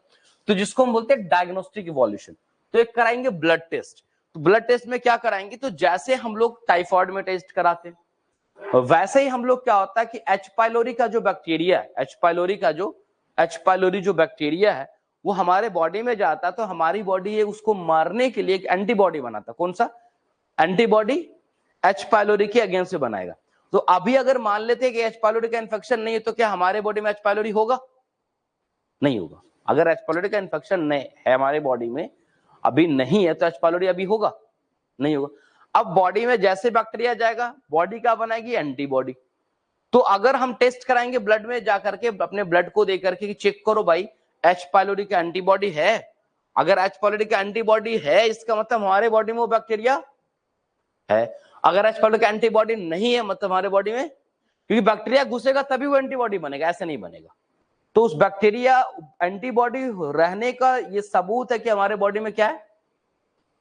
तो जिसको हम बोलते हैं डायग्नोस्टिक इवोल्यूशन। तो एक कराएंगे ब्लड टेस्ट। तो ब्लड टेस्ट में क्या कराएंगे, तो जैसे हम लोग टाइफाइड में टेस्ट कराते हैं, वैसे ही हम लोग क्या होता है कि H पाइलोरी का जो बैक्टीरिया है, H पाइलोरी जो बैक्टीरिया है, वो हमारे बॉडी में जाता है, तो हमारी बॉडी उसको मारने के लिए एक एंटीबॉडी बनाता है। कौन सा एंटीबॉडी, H पाइलोरी के अगेंस्ट से बनाएगा। तो अभी अगर मान लेते हैं कि H पाइलोरी का इन्फेक्शन नहीं है, तो क्या हमारे बॉडी में H पाइलोरी होगा, नहीं होगा। अगर H पाइलोरी का इन्फेक्शन नहीं है हमारे बॉडी में, अभी नहीं है, तो H पाइलोरी अभी होगा, नहीं होगा। अब बॉडी में जैसे बैक्टीरिया जाएगा, बॉडी क्या बनाएगी, एंटीबॉडी। तो अगर हम टेस्ट कराएंगे ब्लड में जाकर के, अपने ब्लड को देकर के चेक करो भाई H पाइलोरी का एंटीबॉडी है, अगर H पाइलोरी का एंटीबॉडी है, इसका मतलब हमारे बॉडी में वो बैक्टीरिया है। अगर H पाइलोरी का एंटीबॉडी नहीं है, मतलब हमारे बॉडी में, क्योंकि बैक्टीरिया घुसेगा तभी वो एंटीबॉडी बनेगा, ऐसे नहीं बनेगा। तो उस बैक्टीरिया एंटीबॉडी रहने का ये सबूत है कि हमारे बॉडी में क्या है,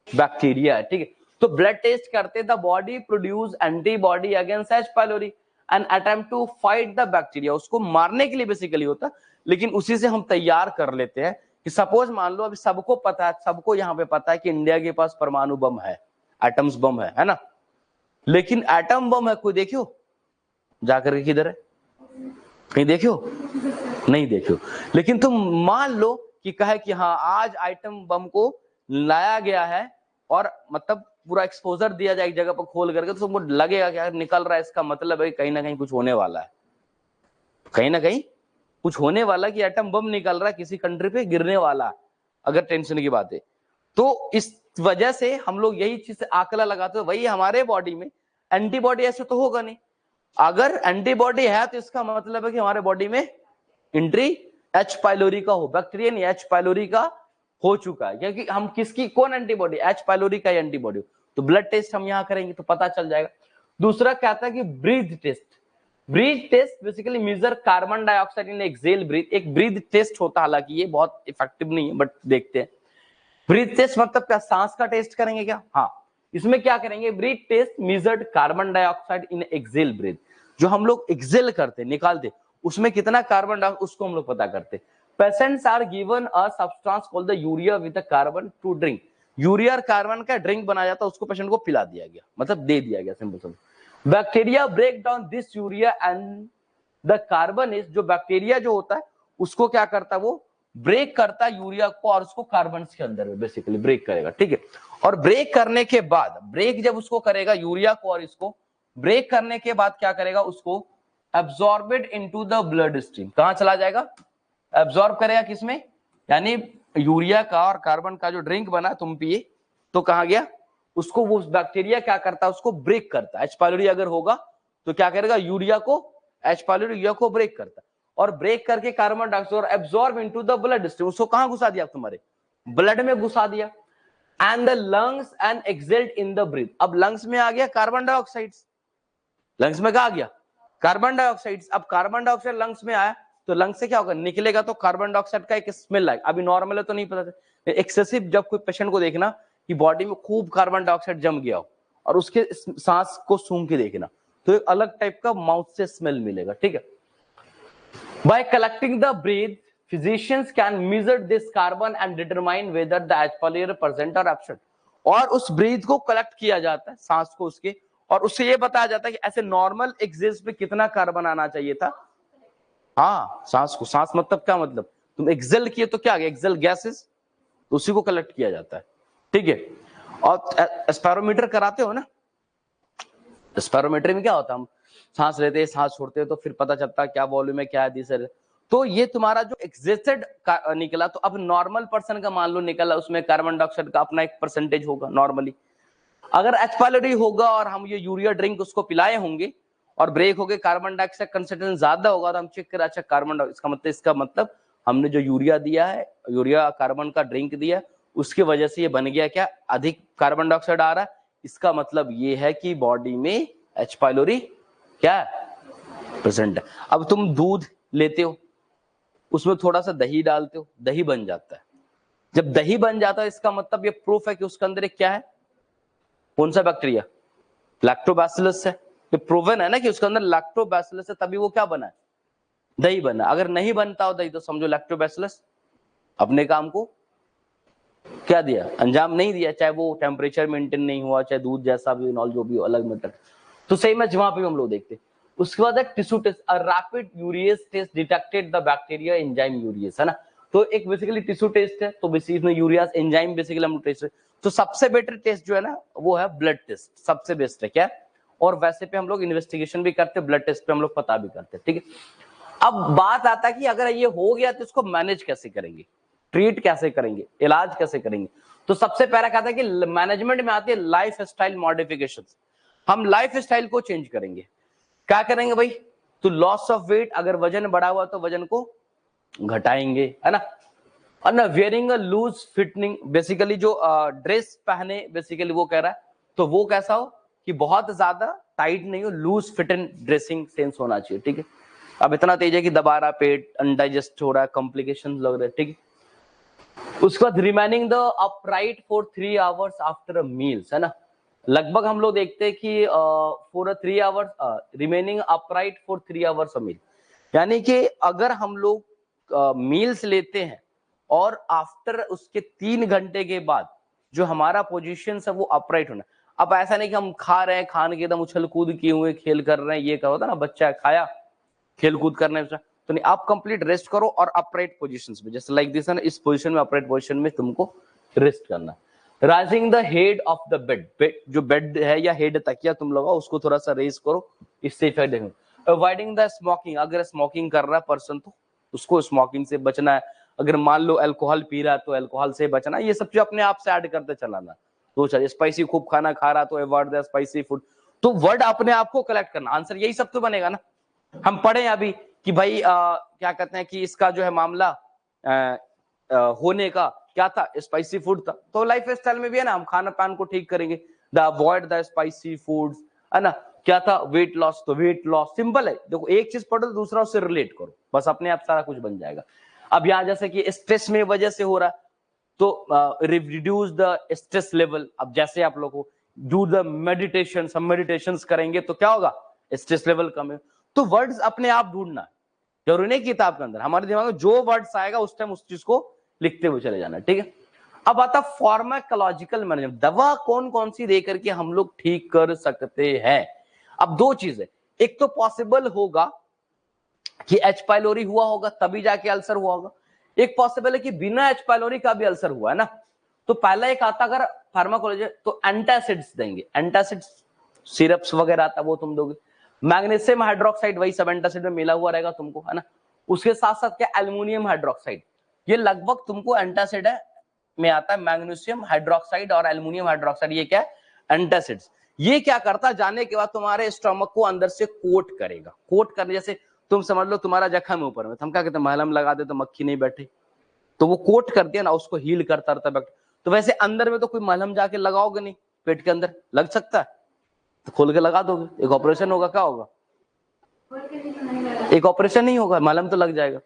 बैक्टीरिया है, ठीक है। तो ब्लड टेस्ट करते, the body produce antibody against H pylori and attempt to fight the bacteria, उसको मारने के लिए बेसिकली होता। लेकिन उसी से हम तैयार कर लेते हैं कि सपोज मान लो अभी सबको पता है, सबको यहाँ पे पता है कि इंडिया के पास परमाणु बम है, एटम्स बम है ना, लेकिन एटम बम है कोई देखियो जाकर के, किधर है, कहीं देखियो, नहीं देखियो। लेकिन तुम मान लो कि कहे कि हाँ आज आइटम बम को लाया गया है और मतलब पूरा एक्सपोजर दिया जाए एक जगह पर खोल करके, तो तुमको लगेगा कि यार निकल रहा है, इसका मतलब है कहीं ना कहीं कुछ होने वाला है, कहीं ना कहीं कुछ होने वाला, कि एटम बम निकल रहा है किसी कंट्री पे गिरने वाला, अगर टेंशन की बात है। तो इस वजह से हम लोग यही चीज आंकड़ा लगाते हैं, वही हमारे बॉडी में एंटीबॉडी ऐसे तो होगा नहीं। अगर एंटीबॉडी है तो इसका मतलब है कि हमारे बॉडी में एंट्री H पाइलोरी का हो, बैक्टीरिया नहीं H पाइलोरी का हो चुका है, क्योंकि हम किसकी, कौन एंटीबॉडी, H पाइलोरी का एंटीबॉडी। तो ब्लड टेस्ट हम यहां करेंगे तो पता चल जाएगा। दूसरा कहता है कि breath test. Breath test basically measure carbon dioxide in exhale breath, एक ब्रीथ टेस्ट होता है, हालांकि ये बहुत इफेक्टिव नहीं है बट देखते हैं। ब्रीथ टेस्ट मतलब क्या, सांस का टेस्ट करेंगे क्या? हाँ, इसमें क्या करेंगे, breath test measured carbon dioxide in exhale breath, जो हम लोग एक्सेल करते निकालते उसमें कितना कार्बन डाइऑक्साइड उसको हम लोग पता करते। Patients are given a substance called the urea with the carbon to drink, urea और कार्बन का ड्रिंक बनाया जाता, उसको पेशेंट को पिला दिया गया, मतलब दे दिया गया सिंपल समझ। Bacteria break down this urea and the carbon is, जो बैक्टीरिया जो होता है उसको क्या करता है, वो ब्रेक करता है यूरिया को और उसको कार्बन के अंदर में बेसिकली ब्रेक करेगा, ठीक है। और ब्रेक करने के बाद, ब्रेक जब उसको करेगा यूरिया को और इसको ब्रेक करने के बाद क्या करेगा, उसको एब्सॉर्बेड इनटू द ब्लड स्ट्रीम, कहां चला जाएगा, एब्सॉर्ब करेगा किसमें, यानी यूरिया का और कार्बन का जो ड्रिंक बना तुम पिए तो कहां गया, उसको वो बैक्टीरिया क्या करता है, उसको ब्रेक करता है। एच पाइलोरी अगर होगा तो क्या करेगा, यूरिया को, एच पाइलोरी यूरिया को ब्रेक करता है और ब्रेक करके carbon dioxide absorb into the blood stream, उसको कहां घुसा दिया, तुम्हारे ब्लड में घुसा दिया। And the lungs and exhaled in the breath, अब लंग्स में आ गया कार्बन डाइऑक्साइड, लंग्स में क्या आ गया, कार्बन डाइऑक्साइड। अब कार्बन डाइऑक्साइड लंग्स में आया तो लंग्स से क्या होगा, निकलेगा तो कार्बन डाइऑक्साइड का एक स्मेल आएगा। अभी नॉर्मल है तो नहीं पता, एक्सेसिव जब कोई पेशेंट को देखना कि बॉडी में खूब कार्बन डाइऑक्साइड जम गया हो और उसके सांस को सूंघ के देखना तो एक अलग टाइप का माउथ से स्मेल मिलेगा, ठीक है। By collecting the breath physicians can measure this carbon and determine whether the H. pylori present or absent, और उस ब्रीथ को कलेक्ट किया जाता है, सांस को उसके, और उससे ये बताया जाता है कि ऐसे नॉर्मल एक्सेस पे कितना कार्बन आना चाहिए था। हाँ, सांस को, सांस मतलब क्या मतलब, तुम एक्सेल किए तो क्या, एक्सेल गैसेस, उसी को कलेक्ट किया जाता है, ठीक है। और स्पायरोमीटर कराते हो ना, स्पायरोमीटर में क्या होता है, हम सांस लेते हैं सांस छोड़ते हैं तो फिर पता चलता है क्या वॉल्यूम है क्या है। तो ये तुम्हारा जो एक्सेटेड निकला, तो अब नॉर्मल पर्सन का मान लो निकला, उसमें कार्बन डाइऑक्साइड का अपना एक परसेंटेज होगा नॉर्मली। अगर एच पाइलोरी होगा और हम ये यूरिया ड्रिंक उसको पिलाए होंगे और ब्रेक हो गए, कार्बन डाइऑक्साइड कंसेंट्रेशन ज्यादा होगा तो हम चेक करें, अच्छा कार्बन डाइऑक्साइड, इसका मतलब हमने जो यूरिया दिया है, यूरिया कार्बन का ड्रिंक दिया, उसकी वजह से ये बन गया क्या, अधिक कार्बन डाइऑक्साइड आ रहा है, इसका मतलब ये है कि बॉडी में एच पाइलोरी क्या प्रेजेंट है। अब तुम दूध लेते हो, उसमें थोड़ा सा दही डालते हो, दही बन जाता है। जब दही बन जाता है इसका मतलब ये प्रूफ है कि उसके अंदर एक क्या है, कौन सा बैक्टीरिया, लैक्टोबैसिलस है। ये प्रूवन है ना कि उसके अंदर लैक्टोबैसिलस है, तभी वो क्या बना है, दही बना। अगर नहीं बनता हो दही तो समझो लैक्टोबैसिलस अपने काम को क्या दिया, अंजाम नहीं दिया, चाहे वो टेम्परेचर मेंटेन नहीं हुआ, चाहे दूध जैसा भी नॉल जो भी अलग मैटर। तो सही में वहां पे हम लोग देखते। उसके बाद एक tissue test, a rapid urease test detected the bacteria enzyme urease, है ना। तो एक बेसिकली टिश्यू टेस्ट है, तो बेसिकली इसमें यूरिया एंजाइम बेसिकली हम टेस्ट। तो सबसे बेटर टेस्ट जो है ना वो है ब्लड टेस्ट, सबसे बेस्ट है क्या। और वैसे पे हम लोग इन्वेस्टिगेशन भी करते, ब्लड टेस्ट पे हम लोग पता भी करते, ठीक है। अब बात आता है कि अगर ये हो गया तो इसको मैनेज कैसे करेंगे, ट्रीट कैसे करेंगे, इलाज कैसे करेंगे। तो सबसे पहला कहता है कि मैनेजमेंट में आती है लाइफ स्टाइल मॉडिफिकेशन। हम लाइफ स्टाइल को चेंज करेंगे, क्या करेंगे भाई, तो लॉस ऑफ वेट, अगर वजन बढ़ा हुआ तो वजन को घटाएंगे, है ना। और ना wearing a loose fitting, basically जो ड्रेस पहने बेसिकली वो कह रहा है, तो वो कैसा हो कि बहुत ज्यादा टाइट नहीं हो, लूज फिटिंग ड्रेसिंग सेंस होना चाहिए, ठीक है। अब इतना तेज है कि दबा रहा, पेट अनडाइजेस्ट हो रहा है, कॉम्प्लिकेशन लग रहे, ठीक है। उसके बाद remaining the upright for 3 hours after meals, है ना। लगभग हम लोग देखते हैं कि for 3 hours remaining upright for 3 hours meal, यानी कि अगर हम लोग मील्स लेते हैं और आफ्टर उसके 3 घंटे के बाद जो हमारा पोजीशन है वो अपराइट होना। अब ऐसा नहीं कि हम खा रहे हैं, खाने के एकदम उछल कूद किए हुए खेल कर रहे हैं, ये क्या होता ना, बच्चा खाया खेल कूद करने, तो नहीं, आप कंप्लीट रेस्ट करो और अपराइट पोजीशंस में, जैसे लाइक दिस है ना, इस पोजीशन में, अपराइट पोजीशन में तुमको रेस्ट करना। Rising the head of the bed, जो बेड है या हेड तकिया तुम लगाओ उसको थोड़ा सा रेज करो, इससे इफेक्ट देखेंगे। अवॉइडिंग द स्मोकिंग, अगर स्मोकिंग कर रहा है पर्सन तो उसको स्मोकिंग से बचना है। अगर मान लो अल्कोहल पी रहा है तो अल्कोहल से बचना, ये सब चीज अपने आप से ऐड करते चलाना। दो चार स्पाइसी खूब खाना खा रहा तो अवॉइड द स्पाइसी फूड, तो वर्ड अपने आप को कलेक्ट करना, आंसर यही सब तो बनेगा ना। हम पढ़े अभी कि भाई क्या कहते हैं कि इसका जो है मामला होने का क्या था, स्पाइसी फूड था। तो लाइफ स्टाइल में भी है ना, हम खाना पान को ठीक करेंगे, the avoid the spicy foods, है ना। क्या था, वेट लॉस, तो वेट लॉस सिंपल है, देखो एक चीज पढ़ो तो दूसरा उससे रिलेट करो, बस अपने आप सारा कुछ बन जाएगा। अब यहाँ जैसे कि स्ट्रेस में वजह से हो रहा है, तो रिड्यूस द स्ट्रेस लेवल। अब जैसे आप लोग को डू द मेडिटेशन, सब मेडिटेशन करेंगे तो क्या होगा, स्ट्रेस लेवल कम है। तो वर्ड्स अपने आप ढूंढना, जरूरी नहीं किताब के अंदर, हमारे दिमाग में जो वर्ड्स आएगा उस टाइम उस चीज को लिखते हुए चले जाना, ठीक है। अब आता फार्माकोलॉजिकल मैनेजमेंट, दवा कौन कौन सी दे करके हम लोग ठीक कर सकते हैं। अब दो चीजें, एक तो पॉसिबल होगा कि एच पाइलोरी हुआ होगा तभी जाके अल्सर हुआ होगा, एक पॉसिबल है कि बिना एच पाइलोरी का भी अल्सर हुआ है ना। तो पहला एक आता अगर फार्माकोलॉजी तो एंटासिड्स देंगे, एंटासिड्स सिरप्स वगैरह आता वो तुम दोगे, मैग्नीशियम हाइड्रोक्साइड वही सब एंटासिड में मिला हुआ रहेगा तुमको, है ना। उसके साथ साथ क्या, एल्युमिनियम हाइड्रोक्साइड, ये लगभग तुमको एंटासिड है में आता है, मैग्नीशियम हाइड्रोक्साइड और एल्युमिनियम हाइड्रोक्साइड, ये क्या है, एंटासिड्स। ये क्या करता, जाने के बाद तुम्हारे स्टमक को अंदर से कोट करेगा, कोट करने, जैसे तुम समझ लो तुम्हारा जख्म है ऊपर में, हम क्या कहते हैं मलहम लगा दे तो मक्खी नहीं बैठे, तो वो कोट कर दिया ना, उसको हील करता रहता है। तो वैसे अंदर में तो कोई मलहम जाके लगाओगे नहीं, पेट के अंदर लग सकता है, तो खोल के लगा दोगे, एक ऑपरेशन होगा, क्या होगा, एक ऑपरेशन नहीं होगा, मलहम तो लग जाएगा,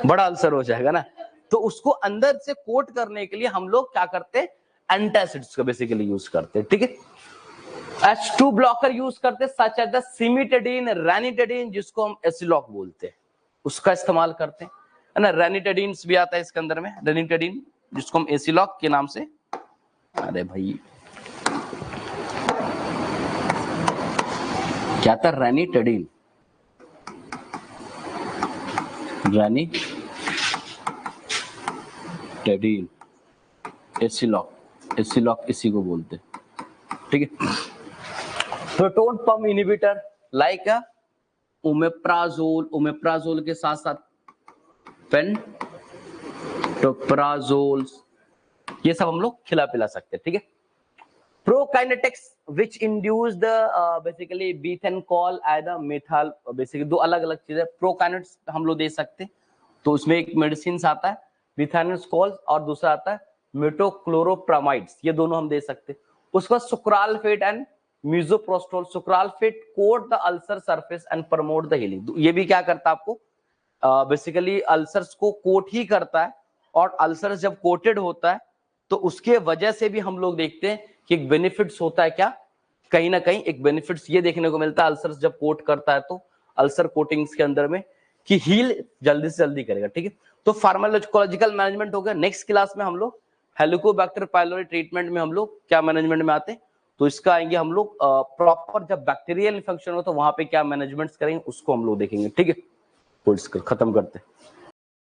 बड़ा अल्सर हो जाएगा ना। तो उसको अंदर से कोट करने के लिए हम लोग क्या करते हैं, एंटासिड्स का बेसिकली यूज करते हैं, ठीक है। H2 ब्लॉकर यूज करते सच एज द सिमिटेडिन, रैनिटेडिन जिसको हम एसिलॉक बोलते हैं, उसका इस्तेमाल करते हैं, है ना। रैनिटेडिन भी आता है इसके अंदर में, रैनिटेडिन जिसको हम एसिलॉक के नाम से, अरे भाई क्या था, रैनिटेडिन, रैनिटेडिन, एसिलॉक, एसिलॉक इसी को बोलते हैं, ठीक है। Proton pump inhibitor like omeprazole, omeprazole के साथ साथ पेंटोप्राजोल, ये सब हम लोग खिला पिला सकते हैं, ठीक है। Prokinetics which induce the basically bethanechol and मेथाल, बेसिकली दो अलग अलग चीजें, प्रोकाइनेटिक्स हम लोग दे सकते हैं, तो उसमें एक मेडिसिन आता है बीथेनकॉल और दूसरा आता है मेटोक्लोरोप्रामाइड्स, ये दोनों हम दे सकते हैं। उसके बाद sucralfate and misoprostol, sucralfate coat the ulcer surface and promote the healing, ये भी क्या करता है आपको, बेसिकली अल्सर्स को कोट ही करता है, और अल्सर्स जब कोटेड होता है तो उसके वजह से भी हम लोग देखते हैं कि एक बेनिफिट्स होता है, क्या कहीं ना कहीं एक बेनिफिट्स ये देखने को मिलता है अल्सर्स जब कोट करता है, तो अल्सर कोटिंग्स के अंदर में कि हील जल्दी से जल्दी करेगा, ठीक है। तो फार्माकोलॉजिकल मैनेजमेंट हो गया। नेक्स्ट क्लास में हम लोग हेलिकोबैक्टर पाइलोरी ट्रीटमेंट में हम लोग क्या मैनेजमेंट में आते हैं, तो इसका आएंगे हम लोग प्रॉपर जब बैक्टीरियल इन्फेक्शन हो तो वहां पे क्या मैनेजमेंट्स करेंगे उसको हम लोग देखेंगे, ठीक है। खत्म करते हैं।